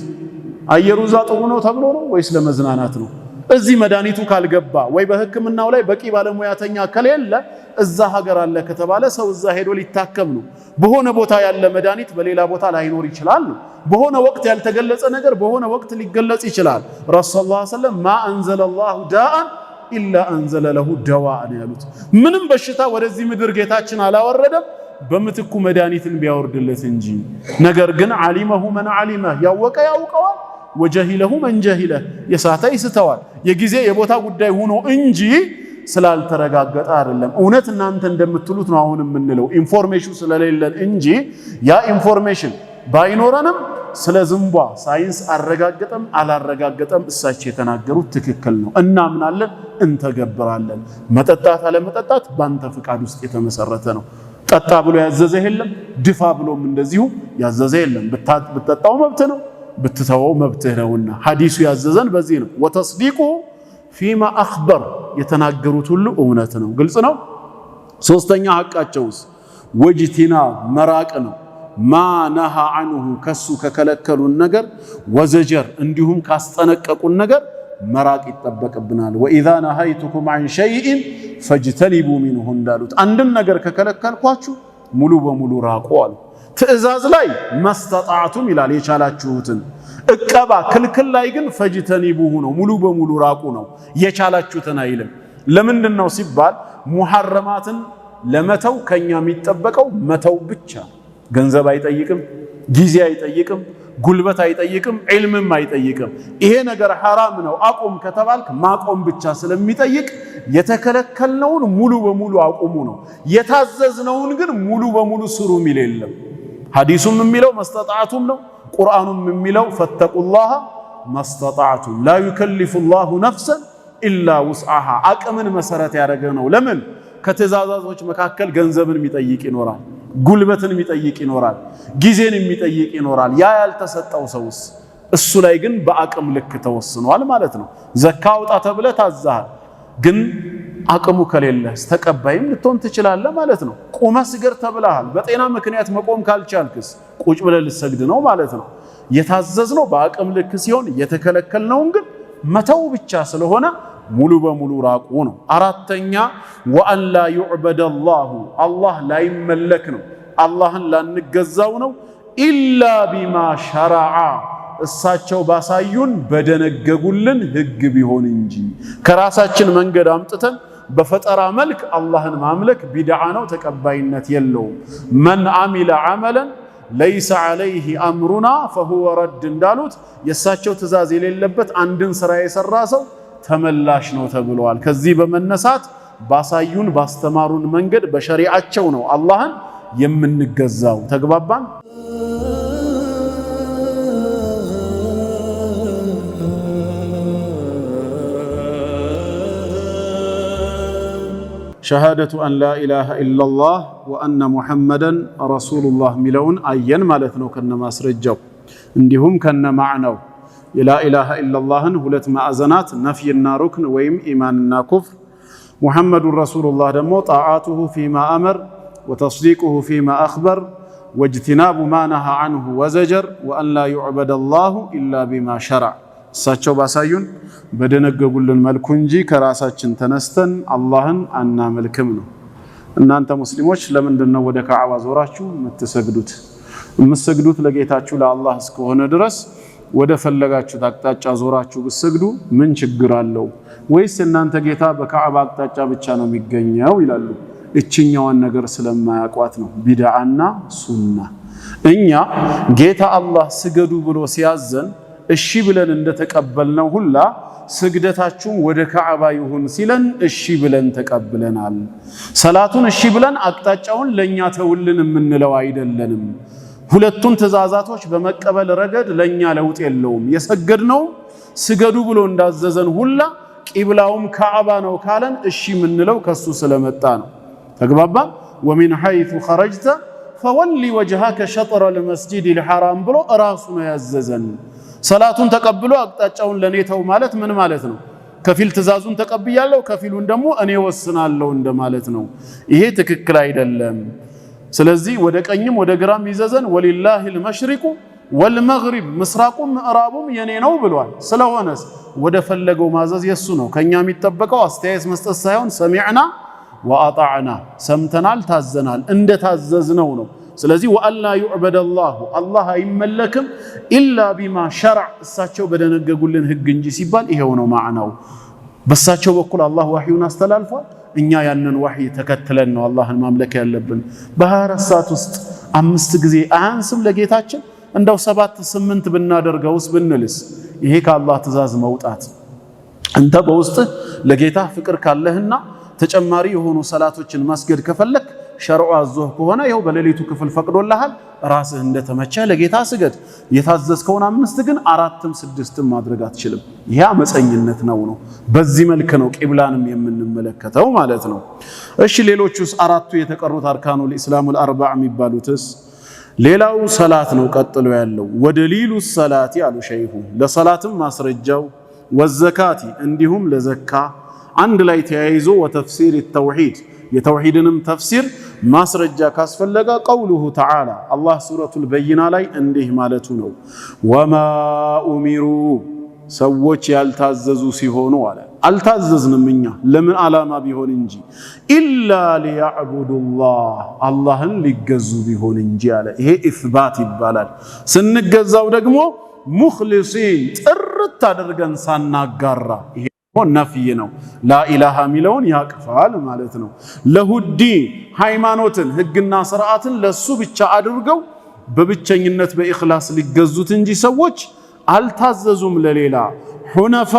አየሩ እዛ ጥሩ ነው ተብሎ ነው ወይስ ለመዝናናት ነው? እዚህ መድኃኒቱ ካልገባ ወይ በህክምናው ላይ በቂ ባለሙያተኛ ከሌለ እዛ ሀገር አለ ከተባለ ሰው እዛ ሄዶ ሊታከም ነው። በሆነ ቦታ ያለ መድኃኒት በሌላ ቦታ ላይኖር ይችላል። በሆነ ወቅት ያልተገለጸ ነገር በሆነ ወቅት ሊገለጽ ይችላል። ረሱላህ ሰለላሁ ዐለይሂ ወሰለም ማ አንዘለላሁ ዳአን ኢላ አንዘለ ለሁ ደዋአን ያሉት። ምንም በሽታ ወደዚህ ምድር ጌታችን አላወረደም በምትኩ መድኃኒትን ቢያወርድለት እንጂ። ነገር ግን ዓሊመሁ መን ዓሊመህ ያወቀ ያውቀዋል፣ ወጀሂለሁ መን ጀሂለህ የሳተ ይስተዋል። የጊዜ የቦታ ጉዳይ ሆኖ እንጂ ስላልተረጋገጠ አይደለም። እውነት እናንተ እንደምትሉት ነው አሁን የምንለው ኢንፎርሜሽን ስለሌለን እንጂ ያ ኢንፎርሜሽን ባይኖረንም ስለ ዝንቧ ሳይንስ አረጋገጠም አላረጋገጠም እሳቸው የተናገሩት ትክክል ነው። እናምናለን፣ እንተገብራለን። መጠጣት አለመጠጣት ባንተ ፍቃድ ውስጥ የተመሰረተ ነው። ጠጣ ብሎ ያዘዘ የለም፣ ድፋ ብሎም እንደዚሁ ያዘዘ የለም። ብትጠጣው መብት ነው፣ ብትተወው መብትህ ነውና ሐዲሱ ያዘዘን በዚህ ነው። ወተስዲቁ ፊማ አኽበር የተናገሩት ሁሉ እውነት ነው። ግልጽ ነው። ሶስተኛ ሐቃቸውስ ወጅቲና መራቅ ነው። ማ ነሃ ዐንሁ ከሱ ከከለከሉን ነገር ወዘጀር እንዲሁም ካስጠነቀቁን ነገር መራቅ ይጠበቅብናል። ወኢዛ ነሃይቱኩም ዐን ሸይኢን ፈጅተኒቡ ሚንሁ እንዳሉት አንድን ነገር ከከለከልኳችሁ ሙሉ በሙሉ ራቁ አሉ። ትዕዛዝ ላይ መስተጣዕቱም ይላል የቻላችሁትን። እቀባ ክልክል ላይ ግን ፈጅተኒቡሁ ነው፣ ሙሉ በሙሉ ራቁ ነው። የቻላችሁትን አይልም። ለምንድን ነው ሲባል ሙሐረማትን ለመተው ከኛ የሚጠበቀው መተው ብቻ። ገንዘብ አይጠይቅም፣ ጊዜ አይጠይቅም፣ ጉልበት አይጠይቅም፣ ዒልምም አይጠይቅም። ይሄ ነገር ሐራም ነው አቁም ከተባልክ ማቆም ብቻ ስለሚጠይቅ የተከለከልነውን ሙሉ በሙሉ አቁሙ ነው። የታዘዝነውን ግን ሙሉ በሙሉ ስሩ ሚል የለም። ሐዲሱም የሚለው መስተጣዕቱም ነው። ቁርአኑም የሚለው ፈተቁላህ መስተጣዕቱም ላ ዩከሊፉ ላሁ ነፍሰን ኢላ ውስዓሃ አቅምን መሰረት ያደረገ ነው። ለምን ከትእዛዛቶች መካከል ገንዘብን የሚጠይቅ ይኖራል፣ ጉልበትን የሚጠይቅ ይኖራል፣ ጊዜን የሚጠይቅ ይኖራል። ያ ያልተሰጠው ሰውስ እሱ ላይ ግን በአቅም ልክ ተወስኗል ማለት ነው። ዘካ አውጣ ተብለህ ታዛሃል፣ ግን አቅሙ ከሌለህ ተቀባይም ልትሆን ትችላለህ ማለት ነው። ቁመህ ስገድ ተብለሃል፣ በጤና ምክንያት መቆም ካልቻልክስ ቁጭ ብለህ ልትሰግድ ነው ማለት ነው። የታዘዝነው በአቅም ልክ ሲሆን የተከለከልነውን ግን መተው ብቻ ስለሆነ ሙሉ በሙሉ ራቁ ነው። አራተኛ ወአን ላ ዩዕበደ አላሁ አላህ ላይመለክ ነው፣ አላህን ላንገዛው ነው። ኢላ ቢማ ሸረዓ እሳቸው ባሳዩን በደነገጉልን ህግ ቢሆን እንጂ ከራሳችን መንገድ አምጥተን በፈጠራ መልክ አላህን ማምለክ ቢድዓ ነው፣ ተቀባይነት የለውም። መን አሚለ ዐመለን ለይሰ ዐለይሂ አምሩና ፈሁወ ረድ እንዳሉት የእሳቸው ትእዛዝ የሌለበት አንድን ስራ የሰራ ሰው ተመላሽ ነው ተብለዋል። ከዚህ በመነሳት ባሳዩን ባስተማሩን መንገድ በሸሪዓቸው ነው አላህን የምንገዛው። ተግባባን? ሸሃደቱ አን ላ ኢላሃ ኢለላህ ወአነ ሙሐመደን ረሱሉላህ ሚለውን አየን ማለት ነው ከነ ማስረጃው እንዲሁም ከነ ማዕናው። የላኢላሃ ኢለላህን ሁለት ማዕዘናት ነፍይና ሩክን ወይም ኢማንና ኩፍር፣ ሙሐመዱን ረሱሉላህ ደግሞ ጣዓቱሁ ፊማ አመር ወተስዲቁሁ ፊማ አኽበር ወጅቲናቡ ማ ነሃ ዐንሁ ወዘጀር ወአን ላ ዩዕበደ አላሁ ኢላ ቢማ ሸረዕ። እሳቸው ባሳዩን በደነገጉልን መልኩ እንጂ ከራሳችን ተነስተን አላህን አናመልክም ነው። እናንተ ሙስሊሞች ለምንድነው ወደ ካዕባ ዞራችሁ የምትሰግዱት? የምትሰግዱት ለጌታችሁ ለአላህ እስከሆነ ድረስ ወደ ፈለጋችሁት አቅጣጫ ዞራችሁ ብትሰግዱ ምን ችግር አለው? ወይስ እናንተ ጌታ በካዕባ አቅጣጫ ብቻ ነው የሚገኘው ይላሉ። እችኛዋን ነገር ስለማያቋት ነው ቢድዓና ሱና። እኛ ጌታ አላህ ስገዱ ብሎ ሲያዘን እሺ ብለን እንደተቀበልነው ሁላ ስግደታችሁን ወደ ካዕባ ይሁን ሲለን እሺ ብለን ተቀብለናል። ሰላቱን እሺ ብለን አቅጣጫውን ለኛ ተውልን የምንለው አይደለንም። ሁለቱን ትእዛዛቶች በመቀበል ረገድ ለኛ ለውጥ የለውም። የሰገድነው ስገዱ ብሎ እንዳዘዘን ሁላ ቂብላውም ካዕባ ነው ካለን እሺ የምንለው ከሱ ስለመጣ ነው። ተግባባ? ወሚን ሐይቱ ኸረጅተ ፈወሊ ወጅሃከ ሸጥረል መስጂዲል ሐራም ብሎ ራሱ ነው ያዘዘን። ሰላቱን ተቀብሎ አቅጣጫውን ለኔ ተው ማለት ምን ማለት ነው? ከፊል ትእዛዙን ተቀብያለሁ ከፊሉን ደግሞ እኔ ወስናለሁ እንደማለት ነው። ይሄ ትክክል አይደለም። ስለዚህ ወደ ቀኝም ወደ ግራም ይዘዘን ወሊላሂል መሽሪቁ ወልመግሪብ ምስራቁም ምዕራቡም የኔ ነው ብሏል። ስለሆነስ ወደ ፈለገው ማዘዝ የሱ ነው። ከኛ የሚጠበቀው አስተያየት መስጠት ሳይሆን ሰሚዕና ወአጣዕና ሰምተናል ታዘናል እንደታዘዝነው ነው። ስለዚህ ወአላ ዩዕበደ አላሁ አላህ አይመለክም ኢላ ቢማ ሸረዕ እሳቸው በደነገጉልን ህግ እንጂ ሲባል ይሄው ነው ማዕናው። በሳቸው በኩል አላህ ወህዩን አስተላልፏል። እኛ ያንን ወህይ ተከትለን ነው አላህን ማምለክ ያለብን። በ24 ሰዓት ውስጥ 5 ጊዜ አያንስም ለጌታችን? እንደው 7 8 ብናደርገውስ ብንልስ? ይሄ ከአላህ ትእዛዝ መውጣት። አንተ በውስጥ ለጌታ ፍቅር ካለህና ተጨማሪ የሆኑ ሰላቶችን ማስገድ ከፈለክ ሸርዑ አዞህ ከሆነ ይኸው በሌሊቱ ክፍል ፈቅዶልሃል። ራስህ እንደተመቸ ለጌታ ስገድ። የታዘዝከውን 5 ግን 4ም 6ም ማድረግ አትችልም። ይሄ አመፀኝነት ነው። በዚህ መልክ ነው ቂብላንም የምንመለከተው ማለት ነው። እሺ ሌሎቹስ አራቱ የተቀሩት አርካኑል ኢስላሙል አርባዕ የሚባሉትስ? ሌላው ሰላት ነው ቀጥሎ ያለው። ወደሊሉ ሰላቲ አሉ ሸይኹ ለሰላትም ማስረጃው ወዘካቲ እንዲሁም ለዘካ አንድ ላይ ተያይዞ ወተፍሲር ተውሂድ የተውሂድንም ተፍሲር ማስረጃ ካስፈለገ ቀውሉሁ ተዓላ አላህ ሱረቱል በይና ላይ እንዲህ ማለቱ ነው። ወማ ኡሚሩ ሰዎች ያልታዘዙ ሲሆኑ አለ አልታዘዝንም እኛ ለምን ዓላማ ቢሆን እንጂ ኢላ ሊያዕቡዱላህ አላህን ሊገዙ ቢሆን እንጂ አለ። ይሄ ኢስባት ይባላል። ስንገዛው ደግሞ ሙኽሊሲን ጥርት አድርገን ሳናጋራ ይሄ ነፍይ ነው። ላኢላሃ ሚለውን ያቅፋል ማለት ነው። ለሁዲ ሃይማኖትን ህግና ስርዓትን ለሱ ብቻ አድርገው በብቸኝነት በኢኽላስ ሊገዙት እንጂ ሰዎች አልታዘዙም ለሌላ ሁነፋ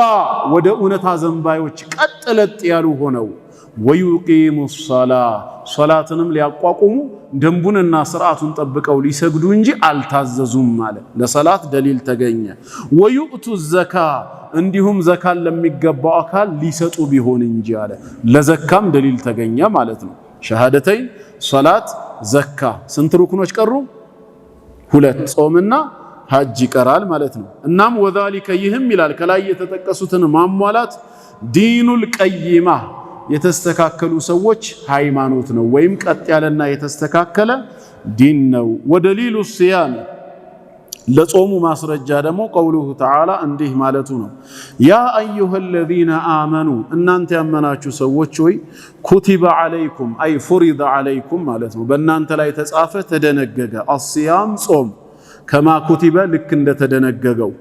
ወደ እውነታ ዘንባዮች ቀጥለጥ ያሉ ሆነው ወዩቂሙ ሶላትንም ሊያቋቁሙ ደንቡንና ስርዓቱን ጠብቀው ሊሰግዱ እንጂ አልታዘዙም ማለት ለሰላት ደሊል ተገኘ። ወዩእቱ ዘካ እንዲሁም ዘካን ለሚገባው አካል ሊሰጡ ቢሆን እንጂ አለ ለዘካም ደሊል ተገኘ ማለት ነው። ሸሃደተይን ሶላት ዘካ ስንት ሩክኖች ቀሩ? ሁለት ጾምና ሐጅ ይቀራል ማለት ነው። እናም ወዛሊከ ይህም ይላል ከላይ የተጠቀሱትን ማሟላት ዲኑል ቀይማ የተስተካከሉ ሰዎች ሃይማኖት ነው ወይም ቀጥ ያለና የተስተካከለ ዲን ነው። ወደሊሉ ሲያም ለጾሙ ማስረጃ ደግሞ ቀውሉሁ ተዓላ እንዲህ ማለቱ ነው። ያ አዩሀለዚነ አመኑ እናንተ ያመናችሁ ሰዎች ሆይ ኩቲበ ዐለይኩም አይ ፉሪደ ዐለይኩም ማለት ነው በእናንተ ላይ ተጻፈ ተደነገገ አስያም ጾም ከማ ኩቲበ ልክ እንደተደነገገው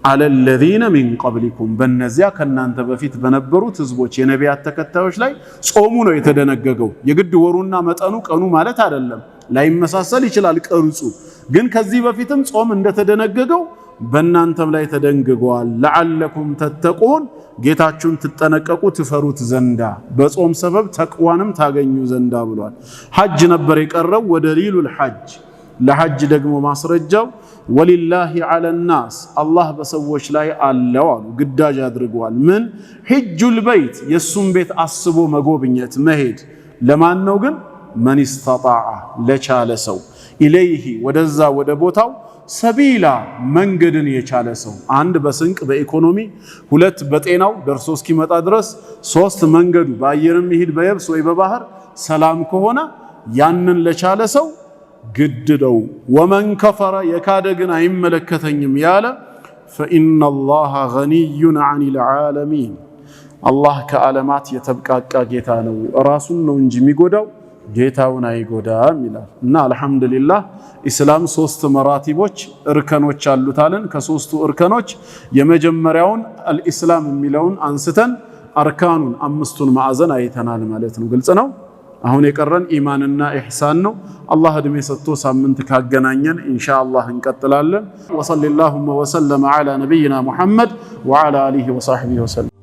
አለለዚነ ሚን ቀብሊኩም በእነዚያ ከናንተ በፊት በነበሩት ህዝቦች የነቢያት ተከታዮች ላይ ጾሙ ነው የተደነገገው። የግድ ወሩና መጠኑ ቀኑ ማለት አይደለም፣ ላይመሳሰል ይችላል ቅርጹ። ግን ከዚህ በፊትም ጾም እንደተደነገገው በእናንተም ላይ ተደንግጓል። ለዓለኩም ተተቁን ጌታችሁን ትጠነቀቁ ትፈሩት ዘንዳ በጾም ሰበብ ተቅዋንም ታገኙ ዘንዳ ብሏል። ሐጅ ነበር የቀረው ወደሊሉል ሐጅ ለሐጅ ደግሞ ማስረጃው ወሊላሂ ዐለናስ አላህ በሰዎች ላይ አለው አሉ ግዳጅ አድርጓል። ምን ሂጁል በይት የሱን ቤት አስቦ መጎብኘት መሄድ ለማን ነው ግን መን ኢስተጣዐ ለቻለ ሰው ኢለይሂ ወደዛ ወደ ቦታው ሰቢላ መንገድን የቻለ ሰው አንድ በስንቅ በኢኮኖሚ ሁለት በጤናው ደርሶ እስኪመጣ ድረስ ሶስት መንገዱ በአየርም ይሄድ በየብስ ወይ በባህር ሰላም ከሆነ ያንን ለቻለ ሰው ግድ ነው። ወመን ከፈረ የካደ ግን አይመለከተኝም ያለ ፈኢነላሃ ገኒዩን ዐኒል ዓለሚን አላህ ከዓለማት የተብቃቃ ጌታ ነው ራሱን ነው እንጂ የሚጎዳው ጌታውን አይጎዳም ይላል። እና አልሐምዱሊላህ ኢስላም ሶስት መራቲቦች እርከኖች አሉታልን። ከሶስቱ እርከኖች የመጀመሪያውን አልኢስላም የሚለውን አንስተን አርካኑን አምስቱን ማዕዘን አይተናል ማለት ነው። ግልጽ ነው። አሁን የቀረን ኢማንና ኢህሳን ነው። አላህ እድሜ ሰጥቶ ሳምንት ካገናኘን ኢንሻአላህ እንቀጥላለን። ወሰለላሁ ወሰለም ዐላ ነቢይና ሙሐመድ ወዐላ አሊሂ ወሰሕቢሂ ወሰለም።